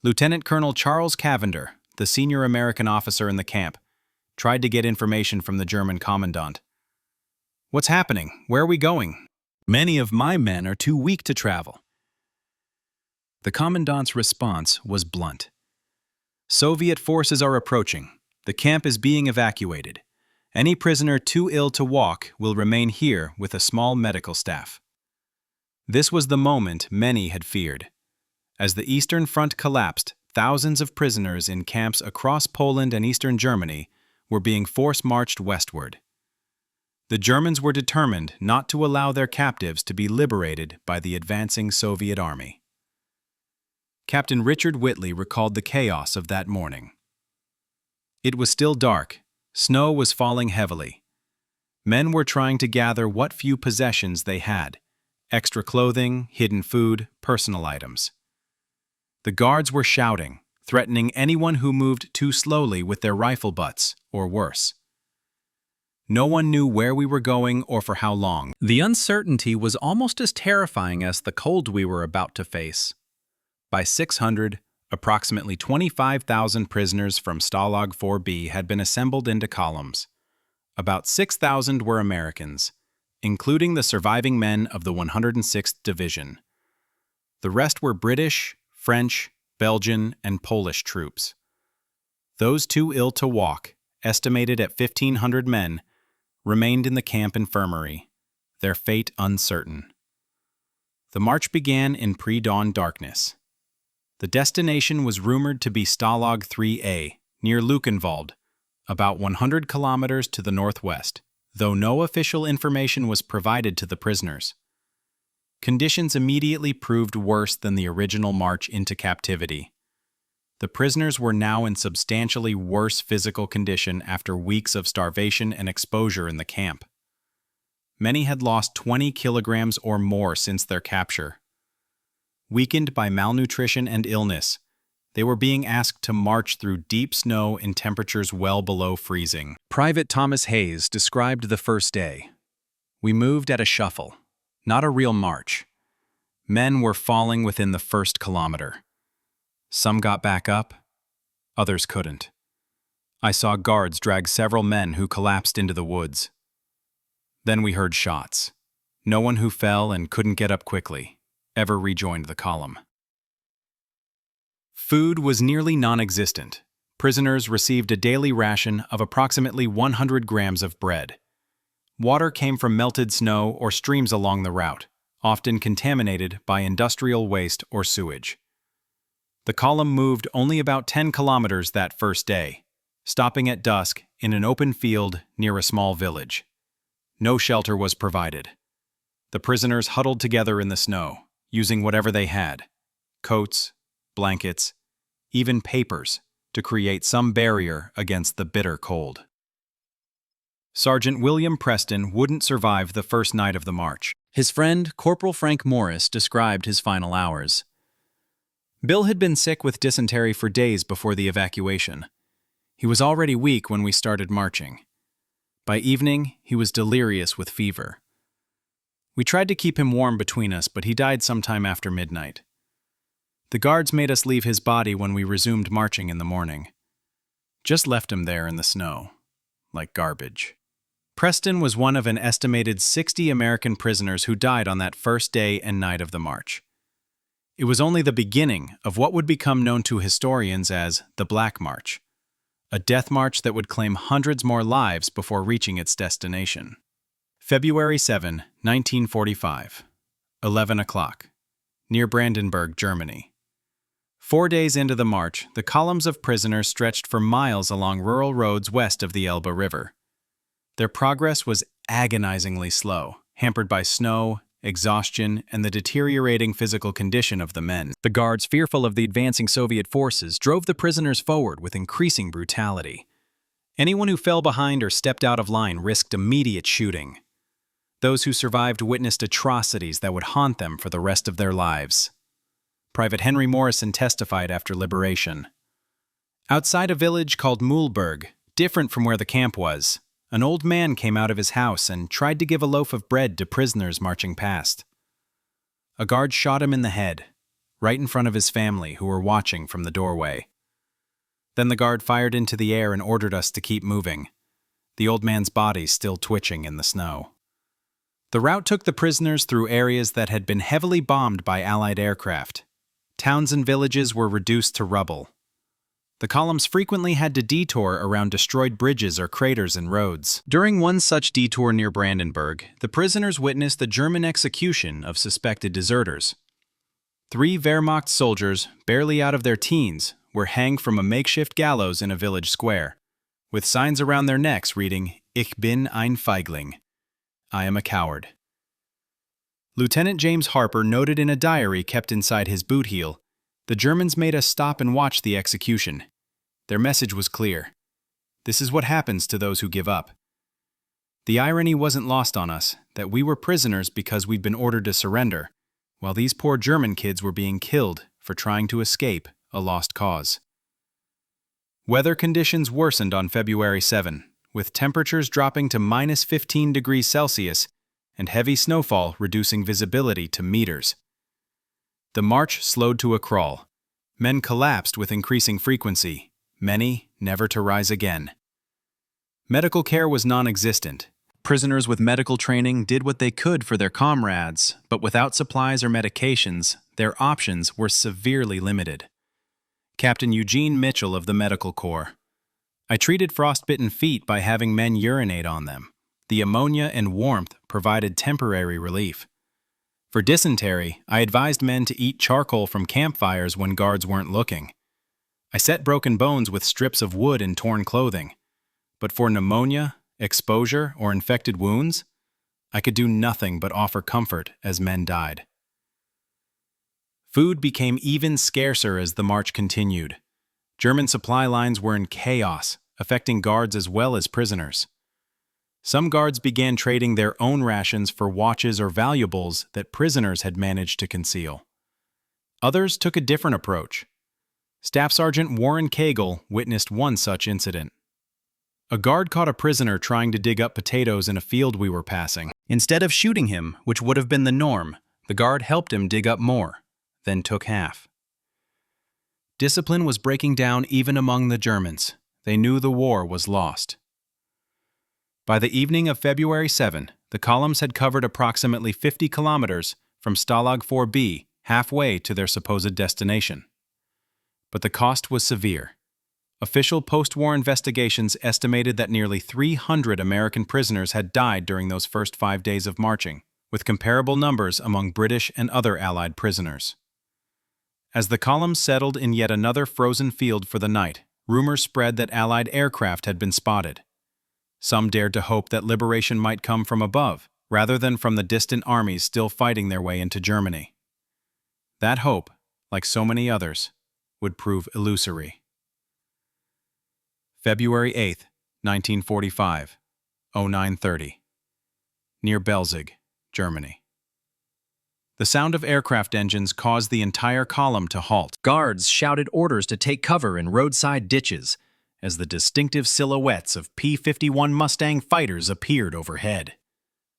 Lieutenant Colonel Charles Cavender, the senior American officer in the camp, tried to get information from the German commandant. "What's happening? Where are we going? Many of my men are too weak to travel." The commandant's response was blunt. "Soviet forces are approaching. The camp is being evacuated. Any prisoner too ill to walk will remain here with a small medical staff." This was the moment many had feared. As the Eastern Front collapsed, thousands of prisoners in camps across Poland and Eastern Germany were being force-marched westward. The Germans were determined not to allow their captives to be liberated by the advancing Soviet army. Captain Richard Whitley recalled the chaos of that morning. It was still dark. Snow was falling heavily. Men were trying to gather what few possessions they had: extra clothing, hidden food, personal items. The guards were shouting, threatening anyone who moved too slowly with their rifle butts, or worse. No one knew where we were going or for how long. The uncertainty was almost as terrifying as the cold we were about to face. By 600, approximately 25,000 prisoners from Stalag IV-B had been assembled into columns. About 6,000 were Americans, including the surviving men of the 106th Division. The rest were British, French, Belgian, and Polish troops. Those too ill to walk, estimated at 1,500 men, remained in the camp infirmary, their fate uncertain. The march began in pre-dawn darkness. The destination was rumored to be Stalag III-A, near Luckenwald, about 100 kilometers to the northwest, though no official information was provided to the prisoners. Conditions immediately proved worse than the original march into captivity. The prisoners were now in substantially worse physical condition after weeks of starvation and exposure in the camp. Many had lost 20 kilograms or more since their capture. Weakened by malnutrition and illness, they were being asked to march through deep snow in temperatures well below freezing. Private Thomas Hayes described the first day. "We moved at a shuffle, not a real march. Men were falling within the first kilometer. Some got back up, others couldn't. I saw guards drag several men who collapsed into the woods. Then we heard shots. No one who fell and couldn't get up quickly ever rejoined the column." Food was nearly non-existent. Prisoners received a daily ration of approximately 100 grams of bread. Water came from melted snow or streams along the route, often contaminated by industrial waste or sewage. The column moved only about 10 kilometers that first day, stopping at dusk in an open field near a small village. No shelter was provided. The prisoners huddled together in the snow, using whatever they had: coats, blankets, even papers, to create some barrier against the bitter cold. Sergeant William Preston wouldn't survive the first night of the march. His friend, Corporal Frank Morris, described his final hours. "Bill had been sick with dysentery for days before the evacuation. He was already weak when we started marching. By evening, he was delirious with fever. We tried to keep him warm between us, but he died sometime after midnight. The guards made us leave his body when we resumed marching in the morning. Just left him there in the snow, like garbage." Preston was one of an estimated 60 American prisoners who died on that first day and night of the march. It was only the beginning of what would become known to historians as the Black March, a death march that would claim hundreds more lives before reaching its destination. February 7, 1945, 11 o'clock, near Brandenburg, Germany. 4 days into the march, the columns of prisoners stretched for miles along rural roads west of the Elbe River. Their progress was agonizingly slow, hampered by snow, exhaustion, and the deteriorating physical condition of the men. The guards, fearful of the advancing Soviet forces, drove the prisoners forward with increasing brutality. Anyone who fell behind or stepped out of line risked immediate shooting. Those who survived witnessed atrocities that would haunt them for the rest of their lives. Private Henry Morrison testified after liberation. "Outside a village called Mühlberg, different from where the camp was, an old man came out of his house and tried to give a loaf of bread to prisoners marching past. A guard shot him in the head, right in front of his family who were watching from the doorway. Then the guard fired into the air and ordered us to keep moving, the old man's body still twitching in the snow." The route took the prisoners through areas that had been heavily bombed by Allied aircraft. Towns and villages were reduced to rubble. The columns frequently had to detour around destroyed bridges or craters in roads. During one such detour near Brandenburg, the prisoners witnessed the German execution of suspected deserters. 3 Wehrmacht soldiers, barely out of their teens, were hanged from a makeshift gallows in a village square, with signs around their necks reading, "Ich bin ein Feigling," I am a coward. Lieutenant James Harper noted in a diary kept inside his boot heel, "The Germans made us stop and watch the execution. Their message was clear. This is what happens to those who give up." The irony wasn't lost on us, that we were prisoners because we'd been ordered to surrender, while these poor German kids were being killed for trying to escape a lost cause. Weather conditions worsened on February 7, with temperatures dropping to -15 degrees Celsius and heavy snowfall reducing visibility to meters. The march slowed to a crawl. Men collapsed with increasing frequency, many never to rise again. Medical care was non-existent. Prisoners with medical training did what they could for their comrades, but without supplies or medications, their options were severely limited. Captain Eugene Mitchell of the Medical Corps. "I treated frostbitten feet by having men urinate on them. The ammonia and warmth provided temporary relief. For dysentery, I advised men to eat charcoal from campfires when guards weren't looking. I set broken bones with strips of wood and torn clothing. But for pneumonia, exposure, or infected wounds, I could do nothing but offer comfort as men died." Food became even scarcer as the march continued. German supply lines were in chaos, affecting guards as well as prisoners. Some guards began trading their own rations for watches or valuables that prisoners had managed to conceal. Others took a different approach. Staff Sergeant Warren Cagle witnessed one such incident. A guard caught a prisoner trying to dig up potatoes in a field we were passing. Instead of shooting him, which would have been the norm, the guard helped him dig up more, then took half. Discipline was breaking down even among the Germans. They knew the war was lost. By the evening of February 7, the columns had covered approximately 50 kilometers from Stalag IV-B, halfway to their supposed destination. But the cost was severe. Official post-war investigations estimated that nearly 300 American prisoners had died during those first 5 days of marching, with comparable numbers among British and other Allied prisoners. As the columns settled in yet another frozen field for the night, rumors spread that Allied aircraft had been spotted. Some dared to hope that liberation might come from above, rather than from the distant armies still fighting their way into Germany. That hope, like so many others, would prove illusory. February 8, 1945, 09:30. Near Belzig, Germany. The sound of aircraft engines caused the entire column to halt. Guards shouted orders to take cover in roadside ditches as the distinctive silhouettes of P-51 Mustang fighters appeared overhead.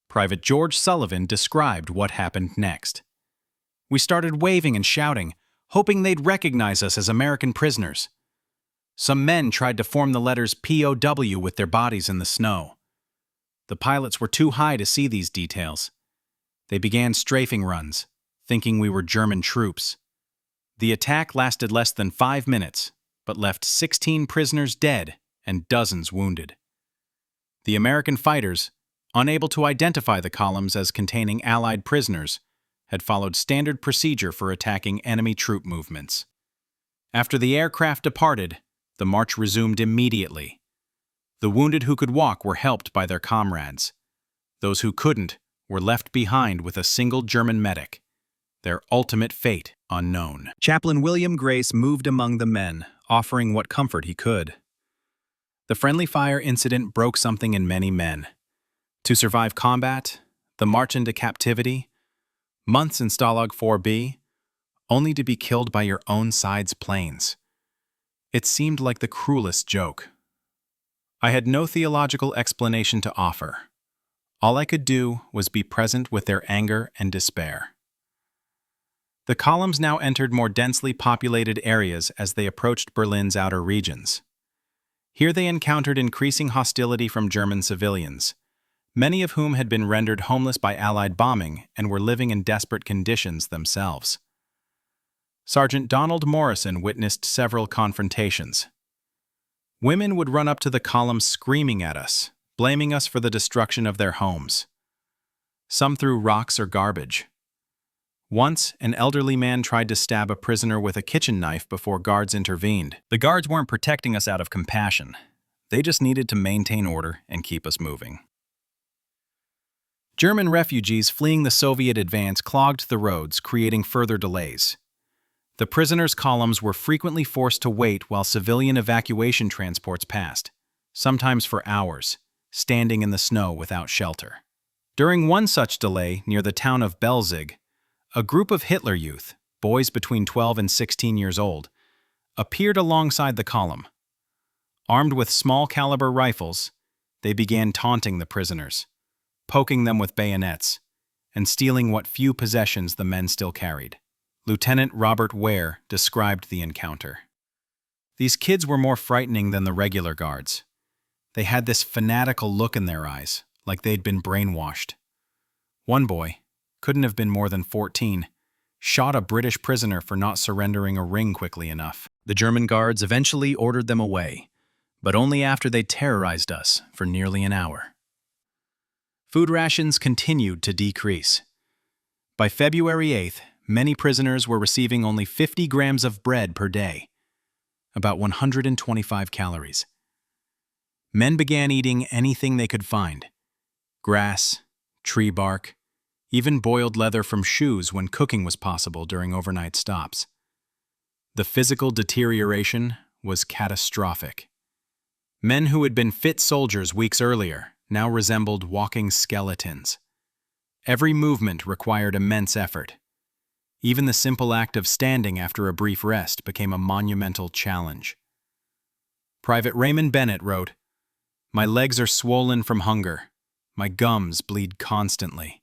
Private George Sullivan described what happened next. "We started waving and shouting, hoping they'd recognize us as American prisoners. Some men tried to form the letters POW with their bodies in the snow. The pilots were too high to see these details. They began strafing runs, thinking we were German troops. The attack lasted less than 5 minutes, but left 16 prisoners dead and dozens wounded. The American fighters, unable to identify the columns as containing Allied prisoners, had followed standard procedure for attacking enemy troop movements. After the aircraft departed, the march resumed immediately. The wounded who could walk were helped by their comrades. Those who couldn't were left behind with a single German medic, their ultimate fate unknown." Chaplain William Grace moved among the men, offering what comfort he could. The friendly fire incident broke something in many men. To survive combat, the march into captivity, months in Stalag IV-B, only to be killed by your own side's planes. It seemed like the cruelest joke. I had no theological explanation to offer. All I could do was be present with their anger and despair. The columns now entered more densely populated areas as they approached Berlin's outer regions. Here they encountered increasing hostility from German civilians, many of whom had been rendered homeless by Allied bombing and were living in desperate conditions themselves. Sergeant Donald Morrison witnessed several confrontations. Women would run up to the column screaming at us, blaming us for the destruction of their homes. Some threw rocks or garbage. Once, an elderly man tried to stab a prisoner with a kitchen knife before guards intervened. The guards weren't protecting us out of compassion. They just needed to maintain order and keep us moving. German refugees fleeing the Soviet advance clogged the roads, creating further delays. The prisoners' columns were frequently forced to wait while civilian evacuation transports passed, sometimes for hours, standing in the snow without shelter. During one such delay near the town of Belzig, a group of Hitler youth, boys between 12 and 16 years old, appeared alongside the column. Armed with small-caliber rifles, they began taunting the prisoners, poking them with bayonets, and stealing what few possessions the men still carried. Lieutenant Robert Ware described the encounter. These kids were more frightening than the regular guards. They had this fanatical look in their eyes, like they'd been brainwashed. One boy, couldn't have been more than 14, shot a British prisoner for not surrendering a ring quickly enough. The German guards eventually ordered them away, but only after they terrorized us for nearly an hour. Food rations continued to decrease. By February 8th, many prisoners were receiving only 50 grams of bread per day, about 125 calories. Men began eating anything they could find: grass, tree bark, even boiled leather from shoes when cooking was possible during overnight stops. The physical deterioration was catastrophic. Men who had been fit soldiers weeks earlier now resembled walking skeletons. Every movement required immense effort. Even the simple act of standing after a brief rest became a monumental challenge. Private Raymond Bennett wrote, "My legs are swollen from hunger. My gums bleed constantly.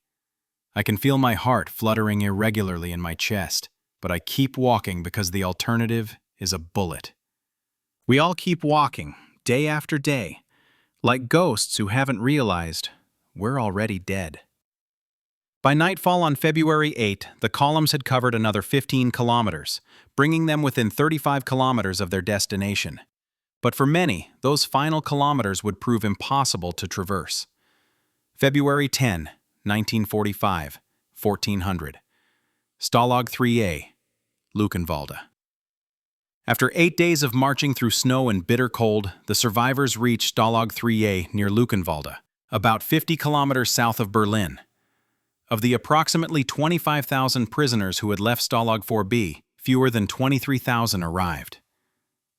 I can feel my heart fluttering irregularly in my chest, but I keep walking because the alternative is a bullet." We all keep walking, day after day, like ghosts who haven't realized we're already dead. By nightfall on February 8, the columns had covered another 15 kilometers, bringing them within 35 kilometers of their destination. But for many, those final kilometers would prove impossible to traverse. February 10, 1945, 1400. Stalag IV-B, Luckenwalde. After 8 days of marching through snow and bitter cold, the survivors reached Stalag IV-B near Luckenwalde, about 50 kilometers south of Berlin. Of the approximately 25,000 prisoners who had left Stalag IV-B, fewer than 23,000 arrived.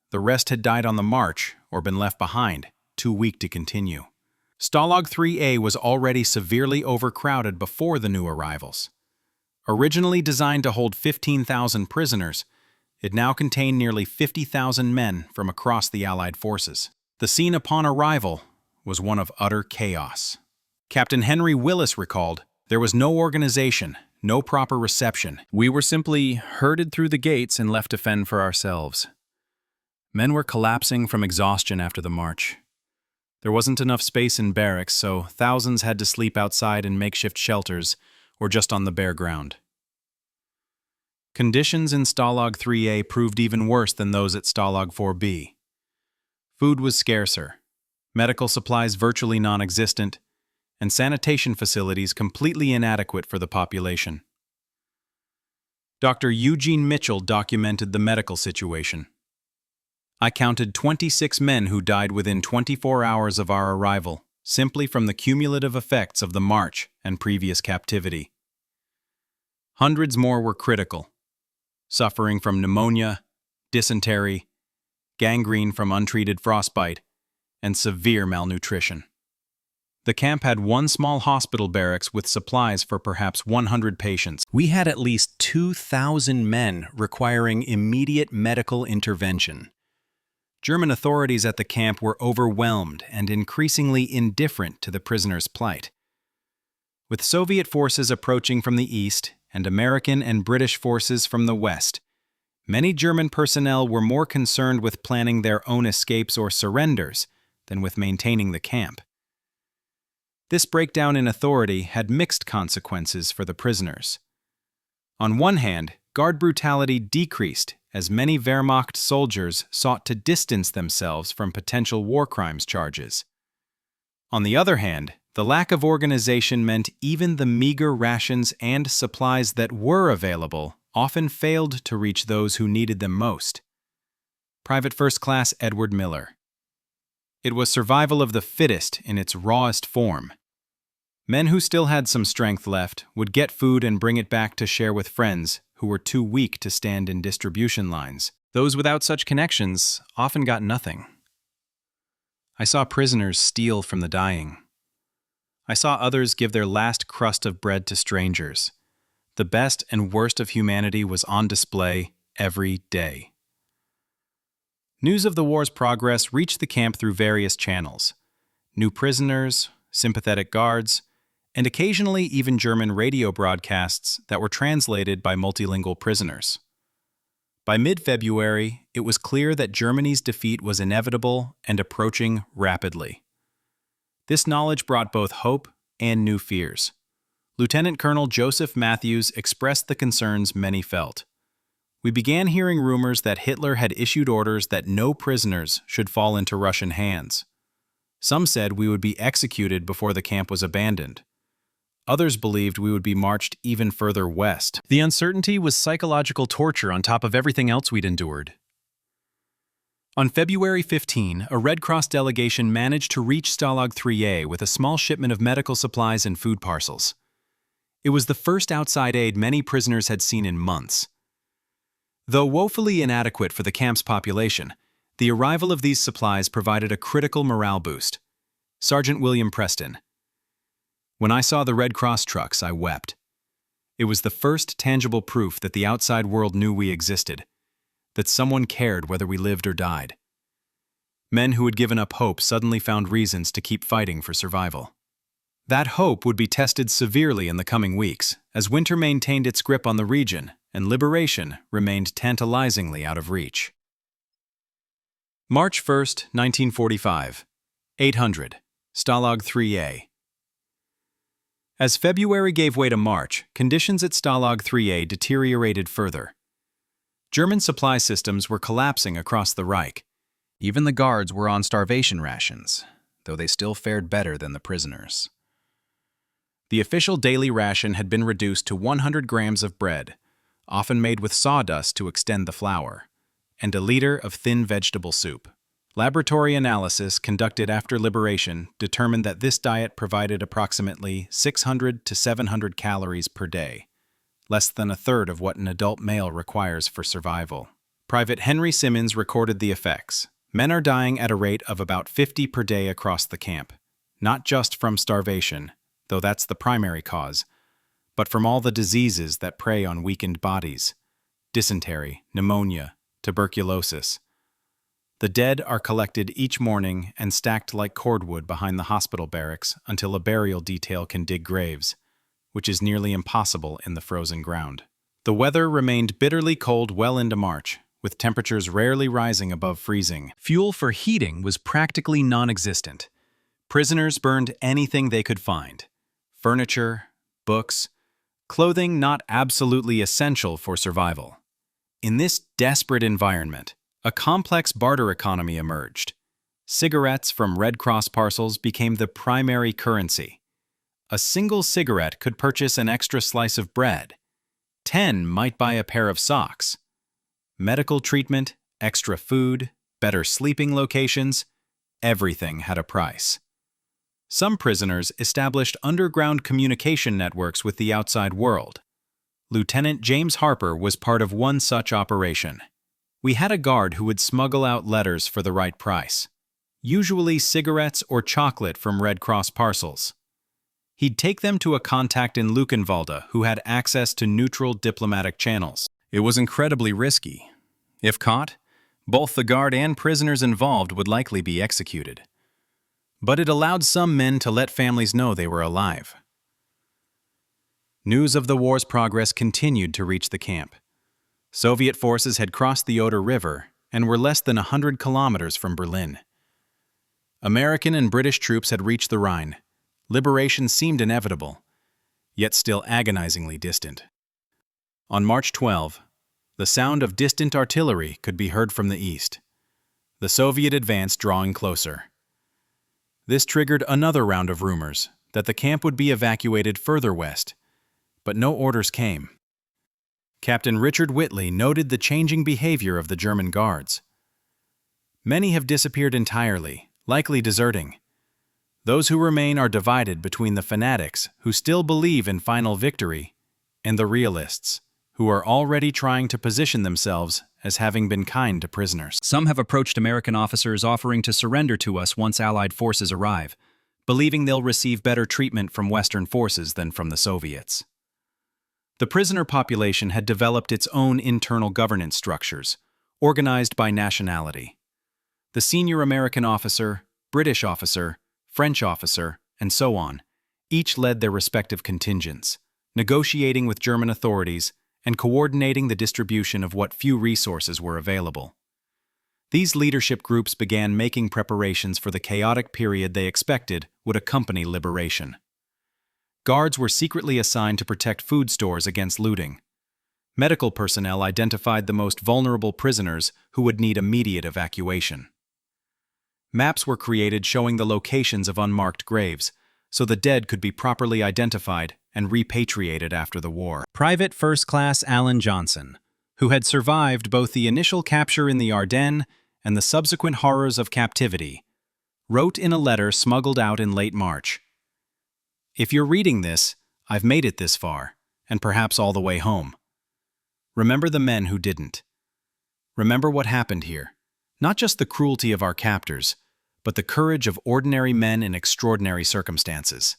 The rest had died on the march or been left behind, too weak to continue. Stalag IV-B was already severely overcrowded before the new arrivals. Originally designed to hold 15,000 prisoners, it now contained nearly 50,000 men from across the Allied forces. The scene upon arrival was one of utter chaos. Captain Henry Willis recalled, "There was no organization, no proper reception. We were simply herded through the gates and left to fend for ourselves." Men were collapsing from exhaustion after the march. There wasn't enough space in barracks, so thousands had to sleep outside in makeshift shelters or just on the bare ground. Conditions in Stalag IV-B proved even worse than those at Stalag IV-B. Food was scarcer, medical supplies virtually non-existent, and sanitation facilities completely inadequate for the population. Dr. Eugene Mitchell documented the medical situation. "I counted 26 men who died within 24 hours of our arrival, simply from the cumulative effects of the march and previous captivity. Hundreds more were critical, suffering from pneumonia, dysentery, gangrene from untreated frostbite, and severe malnutrition. The camp had one small hospital barracks with supplies for perhaps 100 patients. We had at least 2,000 men requiring immediate medical intervention. German authorities at the camp were overwhelmed and increasingly indifferent to the prisoners' plight. With Soviet forces approaching from the east and American and British forces from the west, many German personnel were more concerned with planning their own escapes or surrenders than with maintaining the camp. This breakdown in authority had mixed consequences for the prisoners. On one hand, guard brutality decreased as many Wehrmacht soldiers sought to distance themselves from potential war crimes charges. On the other hand, the lack of organization meant even the meager rations and supplies that were available often failed to reach those who needed them most. Private First Class Edward Miller. It was survival of the fittest in its rawest form. Men who still had some strength left would get food and bring it back to share with friends who were too weak to stand in distribution lines. Those without such connections often got nothing. I saw prisoners steal from the dying. I saw others give their last crust of bread to strangers. The best and worst of humanity was on display every day. News of the war's progress reached the camp through various channels: new prisoners, sympathetic guards, and occasionally even German radio broadcasts that were translated by multilingual prisoners. By mid-February, it was clear that Germany's defeat was inevitable and approaching rapidly. This knowledge brought both hope and new fears. Lieutenant Colonel Joseph Matthews expressed the concerns many felt. We began hearing rumors that Hitler had issued orders that no prisoners should fall into Russian hands. Some said we would be executed before the camp was abandoned. Others believed we would be marched even further west. The uncertainty was psychological torture on top of everything else we'd endured. On February 15, a Red Cross delegation managed to reach Stalag IV-B with a small shipment of medical supplies and food parcels. It was the first outside aid many prisoners had seen in months. Though woefully inadequate for the camp's population, The arrival of these supplies provided a critical morale boost. Sergeant William Preston. When I saw the Red Cross trucks, I wept. It was the first tangible proof that the outside world knew we existed, that someone cared whether we lived or died. Men who had given up hope suddenly found reasons to keep fighting for survival. That hope would be tested severely in the coming weeks, as winter maintained its grip on the region and liberation remained tantalizingly out of reach. March 1st, 1945. 800. Stalag IV-A. As February gave way to March, conditions at Stalag IV-A deteriorated further. German supply systems were collapsing across the Reich. Even the guards were on starvation rations, though they still fared better than the prisoners. The official daily ration had been reduced to 100 grams of bread, often made with sawdust to extend the flour, and a liter of thin vegetable soup. Laboratory analysis conducted after liberation determined that this diet provided approximately 600 to 700 calories per day, less than a third of what an adult male requires for survival. Private Henry Simmons recorded the effects. Men are dying at a rate of about 50 per day across the camp, not just from starvation, though that's the primary cause, but from all the diseases that prey on weakened bodies: dysentery, pneumonia, tuberculosis. The dead are collected each morning and stacked like cordwood behind the hospital barracks until a burial detail can dig graves, which is nearly impossible in the frozen ground. The weather remained bitterly cold well into March, with temperatures rarely rising above freezing. Fuel for heating was practically non-existent. Prisoners burned anything they could find: furniture, books, clothing not absolutely essential for survival. In this desperate environment, a complex barter economy emerged. Cigarettes from Red Cross parcels became the primary currency. A single cigarette could purchase an extra slice of bread. 10 might buy a pair of socks. Medical treatment, extra food, better sleeping locations, everything had a price. Some prisoners established underground communication networks with the outside world. Lieutenant James Harper was part of one such operation. We had a guard who would smuggle out letters for the right price, usually cigarettes or chocolate from Red Cross parcels. He'd take them to a contact in Luckenwalde who had access to neutral diplomatic channels. It was incredibly risky. If caught, both the guard and prisoners involved would likely be executed. But it allowed some men to let families know they were alive. News of the war's progress continued to reach the camp. Soviet forces had crossed the Oder River and were less than 100 kilometers from Berlin. American and British troops had reached the Rhine. Liberation seemed inevitable, yet still agonizingly distant. On March 12, the sound of distant artillery could be heard from the east, the Soviet advance drawing closer. This triggered another round of rumors that the camp would be evacuated further west, but no orders came. Captain Richard Whitley noted the changing behavior of the German guards. Many have disappeared entirely, likely deserting. Those who remain are divided between the fanatics who still believe in final victory and the realists who are already trying to position themselves as having been kind to prisoners. Some have approached American officers offering to surrender to us once Allied forces arrive, believing they'll receive better treatment from Western forces than from the Soviets. The prisoner population had developed its own internal governance structures, organized by nationality. The senior American officer, British officer, French officer, and so on, each led their respective contingents, negotiating with German authorities and coordinating the distribution of what few resources were available. These leadership groups began making preparations for the chaotic period they expected would accompany liberation. Guards were secretly assigned to protect food stores against looting. Medical personnel identified the most vulnerable prisoners who would need immediate evacuation. Maps were created showing the locations of unmarked graves, so the dead could be properly identified and repatriated after the war. Private First Class Alan Johnson, who had survived both the initial capture in the Ardennes and the subsequent horrors of captivity, wrote in a letter smuggled out in late March, "If you're reading this, I've made it this far, and perhaps all the way home. Remember the men who didn't. Remember what happened here. Not just the cruelty of our captors, but the courage of ordinary men in extraordinary circumstances.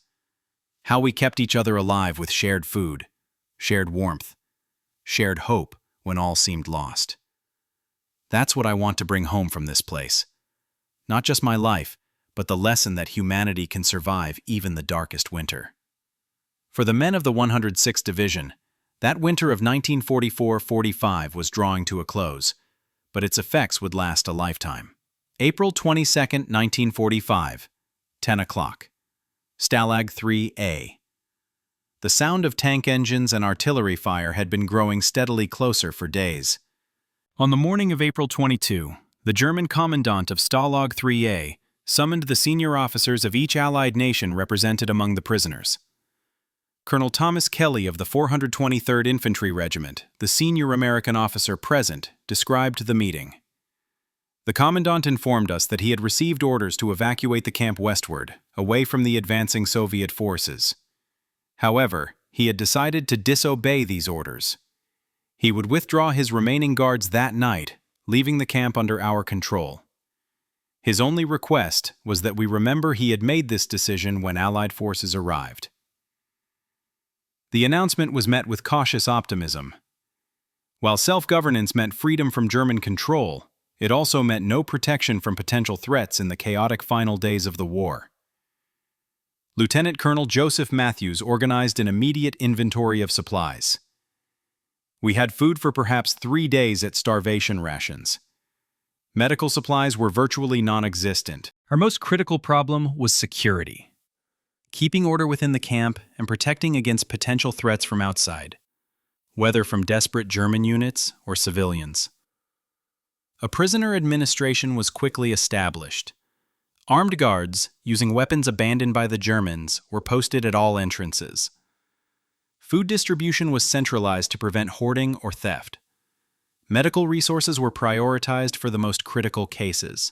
How we kept each other alive with shared food, shared warmth, shared hope when all seemed lost. That's what I want to bring home from this place. Not just my life, but the lesson that humanity can survive even the darkest winter. For the men of the 106th Division, that winter of 1944-45 was drawing to a close, but its effects would last a lifetime. April 22, 1945, 10 o'clock. Stalag IV-A. The sound of tank engines and artillery fire had been growing steadily closer for days. On the morning of April 22, the German commandant of Stalag IV-A summoned the senior officers of each Allied nation represented among the prisoners. Colonel Thomas Kelly of the 423rd Infantry Regiment, the senior American officer present, described the meeting. The commandant informed us that he had received orders to evacuate the camp westward, away from the advancing Soviet forces. However, he had decided to disobey these orders. He would withdraw his remaining guards that night, leaving the camp under our control. His only request was that we remember he had made this decision when Allied forces arrived. The announcement was met with cautious optimism. While self-governance meant freedom from German control, it also meant no protection from potential threats in the chaotic final days of the war. Lieutenant Colonel Joseph Matthews organized an immediate inventory of supplies. We had food for perhaps 3 days at starvation rations. Medical supplies were virtually non-existent. Our most critical problem was security. Keeping order within the camp and protecting against potential threats from outside, whether from desperate German units or civilians. A prisoner administration was quickly established. Armed guards, using weapons abandoned by the Germans, were posted at all entrances. Food distribution was centralized to prevent hoarding or theft. Medical resources were prioritized for the most critical cases.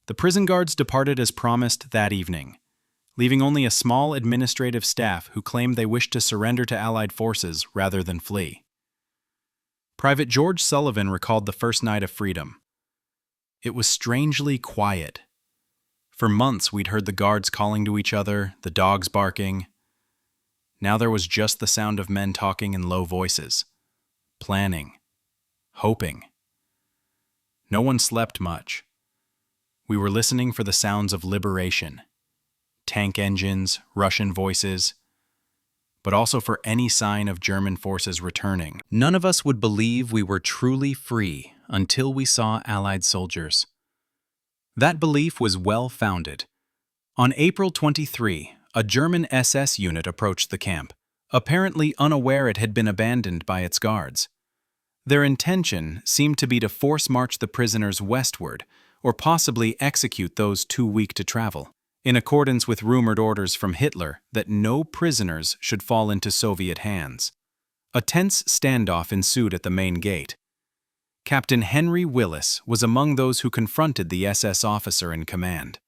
The prison guards departed as promised that evening, leaving only a small administrative staff who claimed they wished to surrender to Allied forces rather than flee. Private George Sullivan recalled the first night of freedom. It was strangely quiet. For months we'd heard the guards calling to each other, the dogs barking. Now there was just the sound of men talking in low voices, planning, hoping. No one slept much. We were listening for the sounds of liberation. Tank engines, Russian voices, but also for any sign of German forces returning. None of us would believe we were truly free until we saw Allied soldiers. That belief was well-founded. On April 23, a German SS unit approached the camp, apparently unaware it had been abandoned by its guards. Their intention seemed to be to force march the prisoners westward, or possibly execute those too weak to travel, in accordance with rumored orders from Hitler that no prisoners should fall into Soviet hands. A tense standoff ensued at the main gate. Captain Henry Willis was among those who confronted the SS officer in command.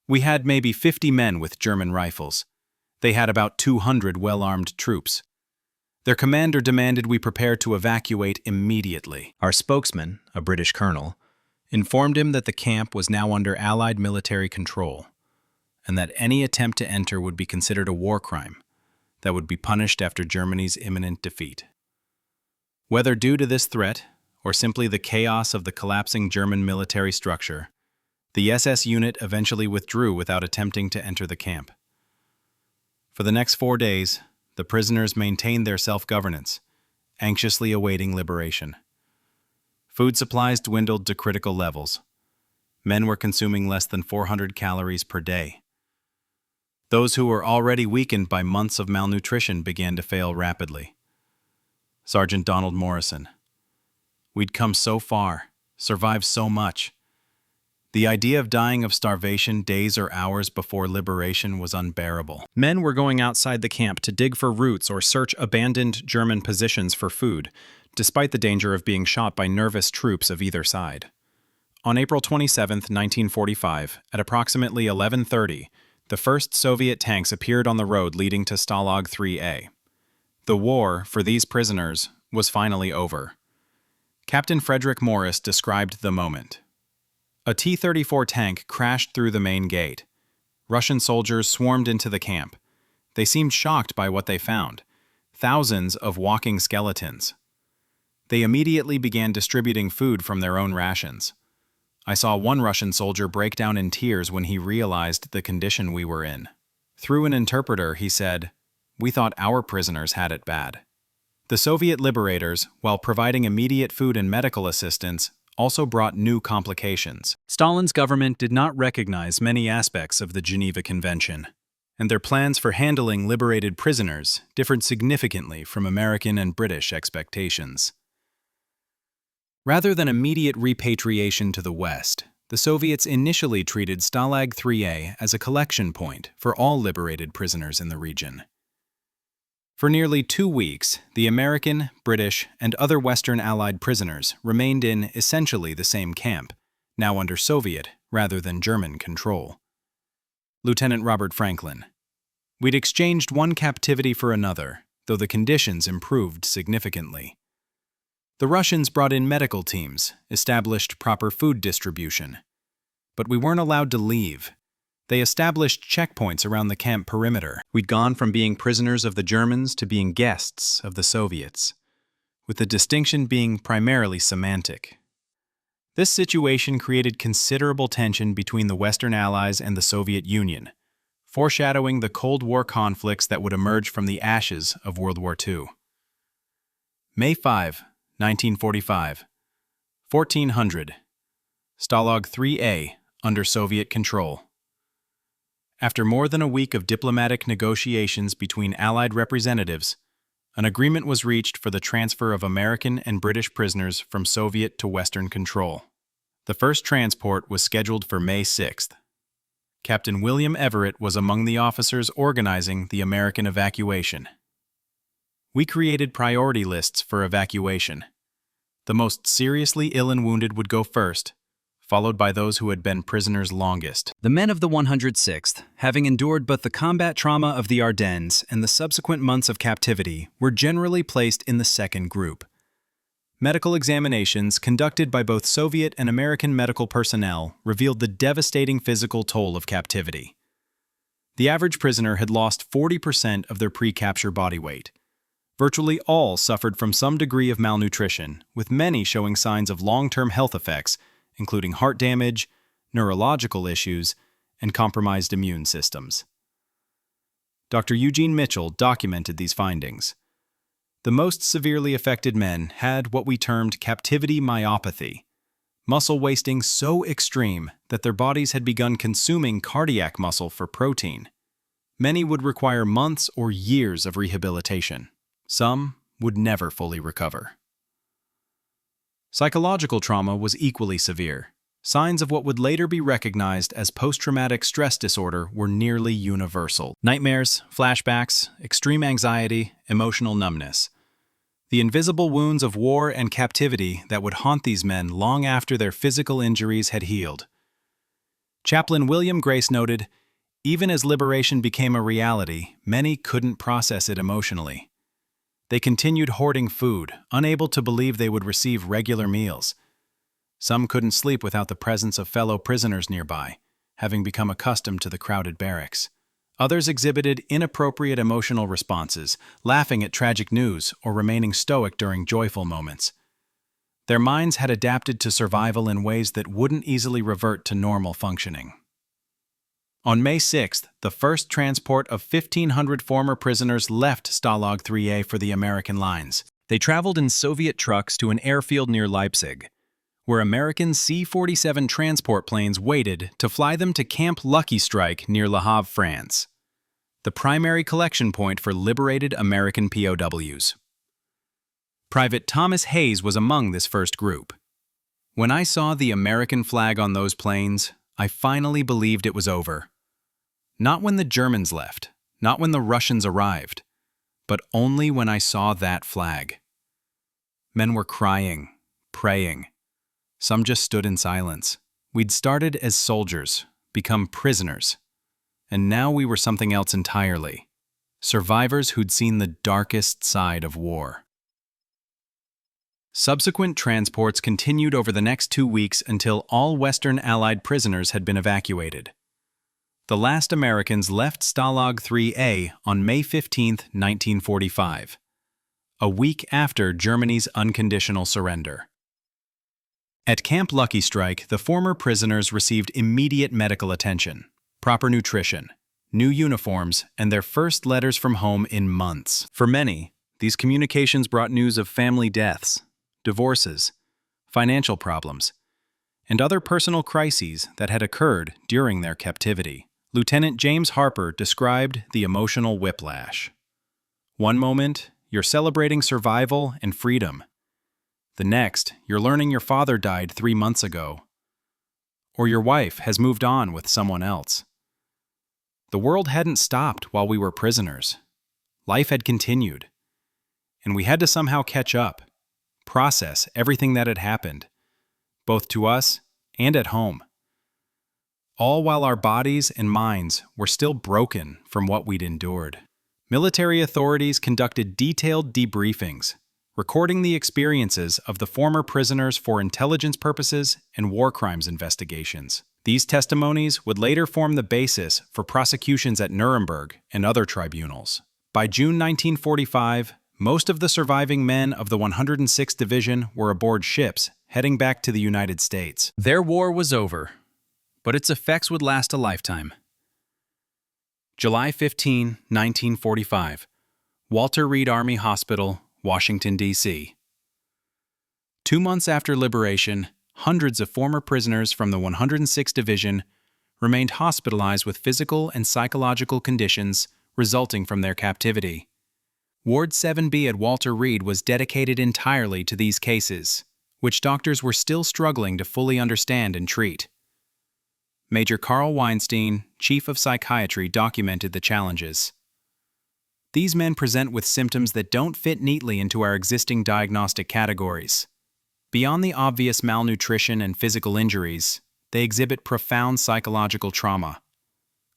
We had maybe 50 men with German rifles. They had about 200 well-armed troops. Their commander demanded we prepare to evacuate immediately. Our spokesman, a British colonel, informed him that the camp was now under Allied military control, and that any attempt to enter would be considered a war crime that would be punished after Germany's imminent defeat. Whether due to this threat, or simply the chaos of the collapsing German military structure, the SS unit eventually withdrew without attempting to enter the camp. For the next 4 days, the prisoners maintained their self-governance, anxiously awaiting liberation. Food supplies dwindled to critical levels. Men were consuming less than 400 calories per day. Those who were already weakened by months of malnutrition began to fail rapidly. Sergeant Donald Morrison. We'd come so far, survived so much. The idea of dying of starvation days or hours before liberation was unbearable. Men were going outside the camp to dig for roots or search abandoned German positions for food, despite the danger of being shot by nervous troops of either side. On April 27, 1945, at approximately 11:30, the first Soviet tanks appeared on the road leading to Stalag III-A. The war, for these prisoners, was finally over. Captain Frederick Morris described the moment. A T-34 tank crashed through the main gate. Russian soldiers swarmed into the camp. They seemed shocked by what they found. Thousands of walking skeletons. They immediately began distributing food from their own rations. I saw one Russian soldier break down in tears when he realized the condition we were in. Through an interpreter, he said, "We thought our prisoners had it bad." The Soviet liberators, while providing immediate food and medical assistance, also brought new complications. Stalin's government did not recognize many aspects of the Geneva Convention, and their plans for handling liberated prisoners differed significantly from American and British expectations. Rather than immediate repatriation to the West, the Soviets initially treated Stalag III-A as a collection point for all liberated prisoners in the region. For nearly 2 weeks, the American, British, and other Western Allied prisoners remained in essentially the same camp, now under Soviet rather than German control. Lieutenant Robert Franklin. We'd exchanged one captivity for another, though the conditions improved significantly. The Russians brought in medical teams, established proper food distribution. But we weren't allowed to leave. They established checkpoints around the camp perimeter. We'd gone from being prisoners of the Germans to being guests of the Soviets, with the distinction being primarily semantic. This situation created considerable tension between the Western Allies and the Soviet Union, foreshadowing the Cold War conflicts that would emerge from the ashes of World War II. May 5, 1945, 1400. Stalag III-A under Soviet control. After more than a week of diplomatic negotiations between Allied representatives, an agreement was reached for the transfer of American and British prisoners from Soviet to Western control. The first transport was scheduled for May 6th. Captain William Everett was among the officers organizing the American evacuation. We created priority lists for evacuation. The most seriously ill and wounded would go first, followed by those who had been prisoners longest. The men of the 106th, having endured both the combat trauma of the Ardennes and the subsequent months of captivity, were generally placed in the second group. Medical examinations conducted by both Soviet and American medical personnel revealed the devastating physical toll of captivity. The average prisoner had lost 40% of their pre-capture body weight. Virtually all suffered from some degree of malnutrition, with many showing signs of long-term health effects, including heart damage, neurological issues, and compromised immune systems. Dr. Eugene Mitchell documented these findings. The most severely affected men had what we termed captivity myopathy, muscle wasting so extreme that their bodies had begun consuming cardiac muscle for protein. Many would require months or years of rehabilitation. Some would never fully recover. Psychological trauma was equally severe. Signs of what would later be recognized as post-traumatic stress disorder were nearly universal. Nightmares, flashbacks, extreme anxiety, emotional numbness. The invisible wounds of war and captivity that would haunt these men long after their physical injuries had healed. Chaplain William Grace noted, "Even as liberation became a reality, many couldn't process it emotionally. They continued hoarding food, unable to believe they would receive regular meals. Some couldn't sleep without the presence of fellow prisoners nearby, having become accustomed to the crowded barracks. Others exhibited inappropriate emotional responses, laughing at tragic news or remaining stoic during joyful moments. Their minds had adapted to survival in ways that wouldn't easily revert to normal functioning." On May 6th, the first transport of 1,500 former prisoners left Stalag III-A for the American lines. They traveled in Soviet trucks to an airfield near Leipzig, where American C-47 transport planes waited to fly them to Camp Lucky Strike near Le Havre, France, the primary collection point for liberated American POWs. Private Thomas Hayes was among this first group. When I saw the American flag on those planes, I finally believed it was over. Not when the Germans left, not when the Russians arrived, but only when I saw that flag. Men were crying, praying. Some just stood in silence. We'd started as soldiers, become prisoners, and now we were something else entirely. Survivors who'd seen the darkest side of war. Subsequent transports continued over the next 2 weeks until all Western Allied prisoners had been evacuated. The last Americans left Stalag III-A on May 15, 1945, a week after Germany's unconditional surrender. At Camp Lucky Strike, the former prisoners received immediate medical attention, proper nutrition, new uniforms, and their first letters from home in months. For many, these communications brought news of family deaths, divorces, financial problems, and other personal crises that had occurred during their captivity. Lieutenant James Harper described the emotional whiplash. One moment, you're celebrating survival and freedom. The next, you're learning your father died 3 months ago, or your wife has moved on with someone else. The world hadn't stopped while we were prisoners. Life had continued, and we had to somehow catch up, process everything that had happened, both to us and at home. All while our bodies and minds were still broken from what we'd endured. Military authorities conducted detailed debriefings, recording the experiences of the former prisoners for intelligence purposes and war crimes investigations. These testimonies would later form the basis for prosecutions at Nuremberg and other tribunals. By June 1945, most of the surviving men of the 106th Division were aboard ships heading back to the United States. Their war was over, but its effects would last a lifetime. July 15, 1945, Walter Reed Army Hospital, Washington, D.C. 2 months after liberation, hundreds of former prisoners from the 106th Division remained hospitalized with physical and psychological conditions resulting from their captivity. Ward 7B at Walter Reed was dedicated entirely to these cases, which doctors were still struggling to fully understand and treat. Major Carl Weinstein, Chief of Psychiatry, documented the challenges. These men present with symptoms that don't fit neatly into our existing diagnostic categories. Beyond the obvious malnutrition and physical injuries, they exhibit profound psychological trauma,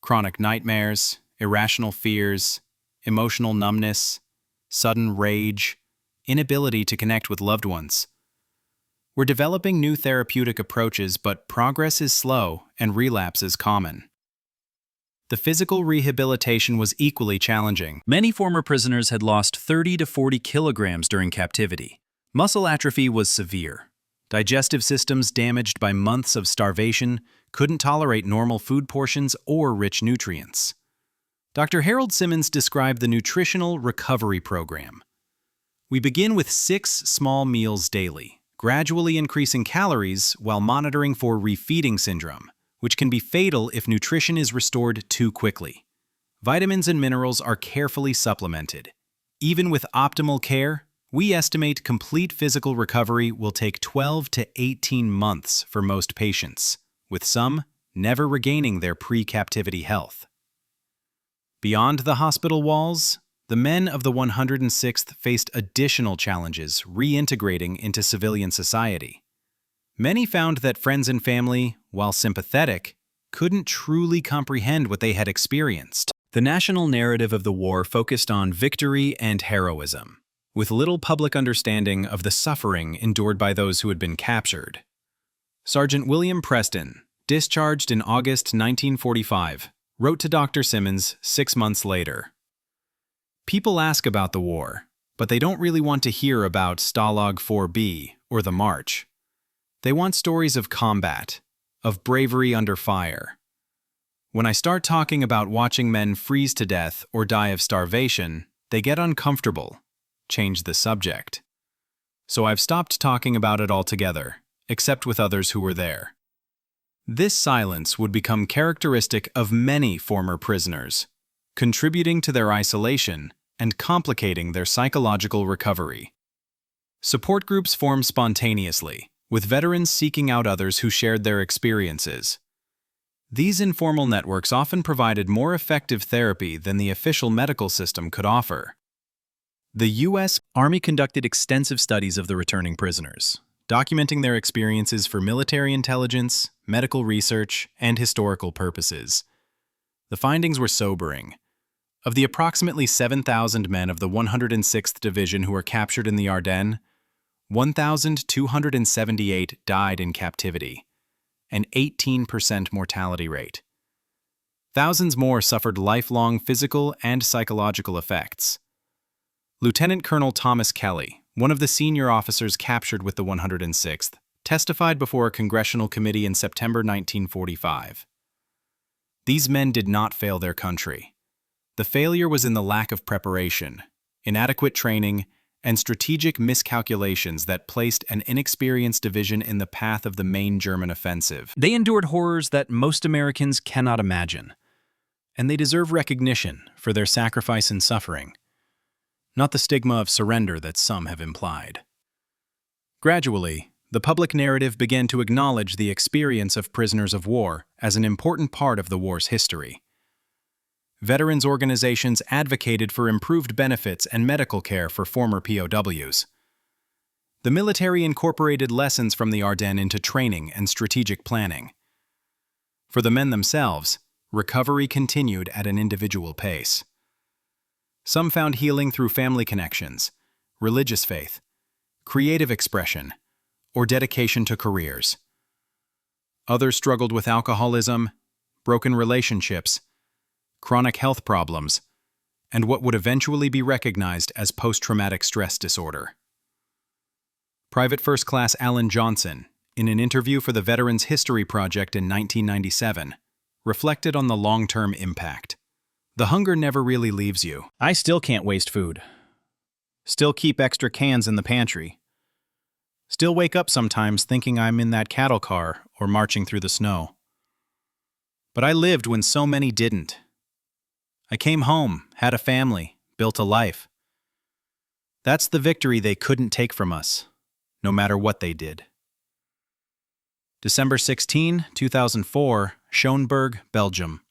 chronic nightmares, irrational fears, emotional numbness, sudden rage, inability to connect with loved ones. We're developing new therapeutic approaches, but progress is slow and relapse is common. The physical rehabilitation was equally challenging. Many former prisoners had lost 30 to 40 kilograms during captivity. Muscle atrophy was severe. Digestive systems damaged by months of starvation couldn't tolerate normal food portions or rich nutrients. Dr. Harold Simmons described the nutritional recovery program. We begin with 6 small meals daily, gradually increasing calories while monitoring for refeeding syndrome, which can be fatal if nutrition is restored too quickly. Vitamins and minerals are carefully supplemented. Even with optimal care, we estimate complete physical recovery will take 12 to 18 months for most patients, with some never regaining their pre-captivity health. Beyond the hospital walls, the men of the 106th faced additional challenges reintegrating into civilian society. Many found that friends and family, while sympathetic, couldn't truly comprehend what they had experienced. The national narrative of the war focused on victory and heroism, with little public understanding of the suffering endured by those who had been captured. Sergeant William Preston, discharged in August 1945, wrote to Dr. Simmons 6 months later. People ask about the war, but they don't really want to hear about Stalag IV-B or the March. They want stories of combat, of bravery under fire. When I start talking about watching men freeze to death or die of starvation, they get uncomfortable, change the subject. So I've stopped talking about it altogether, except with others who were there. This silence would become characteristic of many former prisoners, contributing to their isolation and complicating their psychological recovery. Support groups formed spontaneously, with veterans seeking out others who shared their experiences. These informal networks often provided more effective therapy than the official medical system could offer. The U.S. Army conducted extensive studies of the returning prisoners, documenting their experiences for military intelligence, medical research, and historical purposes. The findings were sobering. Of the approximately 7,000 men of the 106th Division who were captured in the Ardennes, 1,278 died in captivity, an 18% mortality rate. Thousands more suffered lifelong physical and psychological effects. Lieutenant Colonel Thomas Kelly, one of the senior officers captured with the 106th, testified before a congressional committee in September 1945. These men did not fail their country. The failure was in the lack of preparation, inadequate training, and strategic miscalculations that placed an inexperienced division in the path of the main German offensive. They endured horrors that most Americans cannot imagine, and they deserve recognition for their sacrifice and suffering, not the stigma of surrender that some have implied. Gradually, the public narrative began to acknowledge the experience of prisoners of war as an important part of the war's history. Veterans organizations advocated for improved benefits and medical care for former POWs. The military incorporated lessons from the Ardennes into training and strategic planning. For the men themselves, recovery continued at an individual pace. Some found healing through family connections, religious faith, creative expression, or dedication to careers. Others struggled with alcoholism, broken relationships, chronic health problems, and what would eventually be recognized as post-traumatic stress disorder. Private First Class Alan Johnson, in an interview for the Veterans History Project in 1997, reflected on the long-term impact. The hunger never really leaves you. I still can't waste food. Still keep extra cans in the pantry. Still wake up sometimes thinking I'm in that cattle car or marching through the snow. But I lived when so many didn't. I came home, had a family, built a life. That's the victory they couldn't take from us, no matter what they did. December 16, 2004, Schoenberg, Belgium.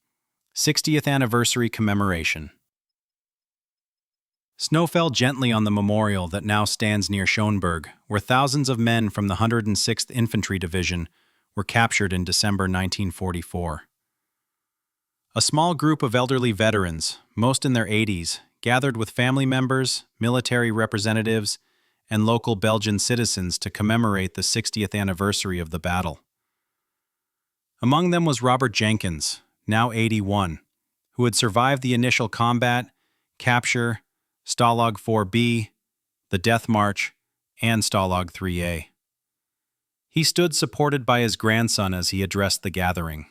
60th Anniversary Commemoration. Snow fell gently on the memorial that now stands near Schoenberg, where thousands of men from the 106th Infantry Division were captured in December 1944. A small group of elderly veterans, most in their 80s, gathered with family members, military representatives, and local Belgian citizens to commemorate the 60th anniversary of the battle. Among them was Robert Jenkins, now 81, who had survived the initial combat, capture, Stalag IV-B, the Death March, and Stalag III-A. He stood supported by his grandson as he addressed the gathering.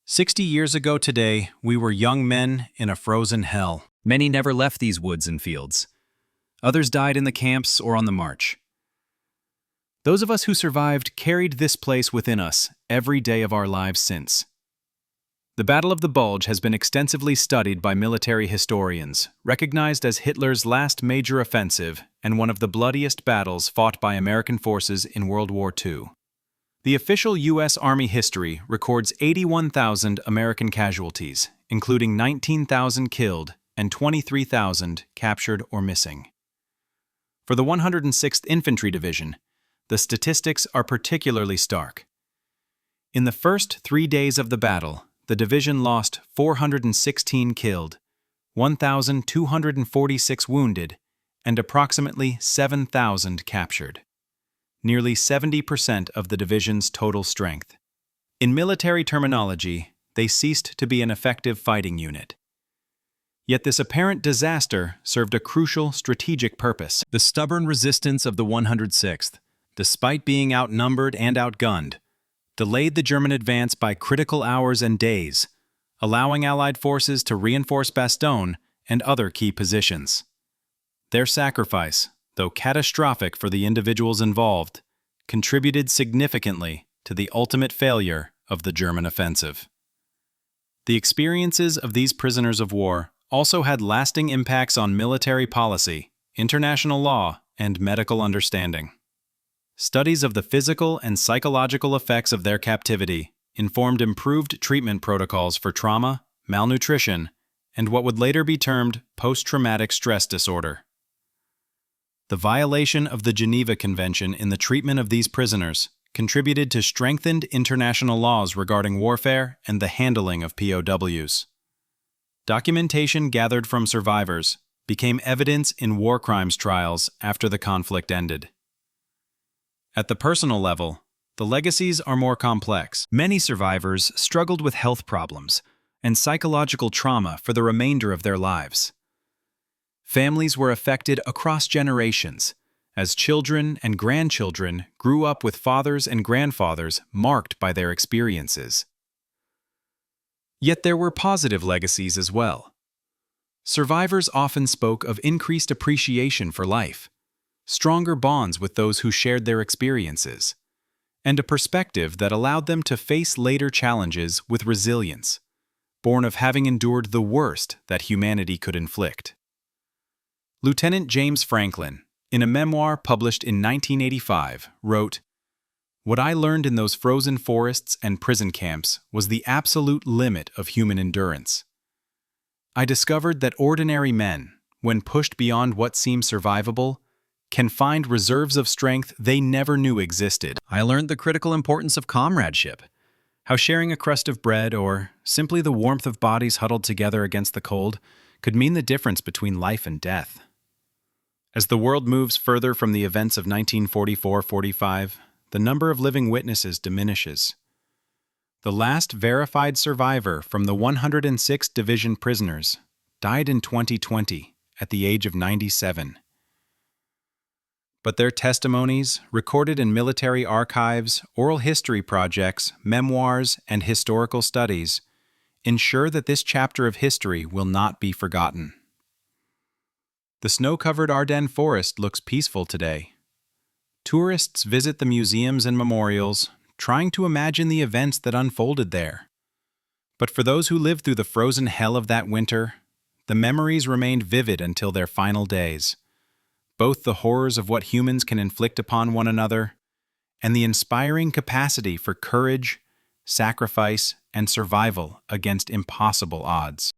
60 years ago today, we were young men in a frozen hell. Many never left these woods and fields. Others died in the camps or on the march. Those of us who survived carried this place within us every day of our lives since. The Battle of the Bulge has been extensively studied by military historians, recognized as Hitler's last major offensive and one of the bloodiest battles fought by American forces in World War II. The official U.S. Army history records 81,000 American casualties, including 19,000 killed and 23,000 captured or missing. For the 106th Infantry Division, the statistics are particularly stark. In the first 3 days of the battle, the division lost 416 killed, 1,246 wounded, and approximately 7,000 captured. Nearly 70% of the division's total strength. In military terminology, they ceased to be an effective fighting unit. Yet this apparent disaster served a crucial strategic purpose. The stubborn resistance of the 106th, despite being outnumbered and outgunned, delayed the German advance by critical hours and days, allowing Allied forces to reinforce Bastogne and other key positions. Their sacrifice, though catastrophic for the individuals involved, contributed significantly to the ultimate failure of the German offensive. The experiences of these prisoners of war also had lasting impacts on military policy, international law, and medical understanding. Studies of the physical and psychological effects of their captivity informed improved treatment protocols for trauma, malnutrition, and what would later be termed post-traumatic stress disorder. The violation of the Geneva Convention in the treatment of these prisoners contributed to strengthened international laws regarding warfare and the handling of POWs. Documentation gathered from survivors became evidence in war crimes trials after the conflict ended. At the personal level, the legacies are more complex. Many survivors struggled with health problems and psychological trauma for the remainder of their lives. Families were affected across generations, as children and grandchildren grew up with fathers and grandfathers marked by their experiences. Yet there were positive legacies as well. Survivors often spoke of increased appreciation for life, stronger bonds with those who shared their experiences, and a perspective that allowed them to face later challenges with resilience, born of having endured the worst that humanity could inflict. Lieutenant James Franklin, in a memoir published in 1985, wrote, "What I learned in those frozen forests and prison camps was the absolute limit of human endurance. I discovered that ordinary men, when pushed beyond what seemed survivable, can find reserves of strength they never knew existed. I learned the critical importance of comradeship, how sharing a crust of bread or simply the warmth of bodies huddled together against the cold could mean the difference between life and death. As the world moves further from the events of 1944-45, the number of living witnesses diminishes. The last verified survivor from the 106 Division prisoners died in 2020 at the age of 97. But their testimonies, recorded in military archives, oral history projects, memoirs, and historical studies, ensure that this chapter of history will not be forgotten. The snow-covered Ardennes forest looks peaceful today. Tourists visit the museums and memorials, trying to imagine the events that unfolded there. But for those who lived through the frozen hell of that winter, the memories remained vivid until their final days. Both the horrors of what humans can inflict upon one another and the inspiring capacity for courage, sacrifice, and survival against impossible odds.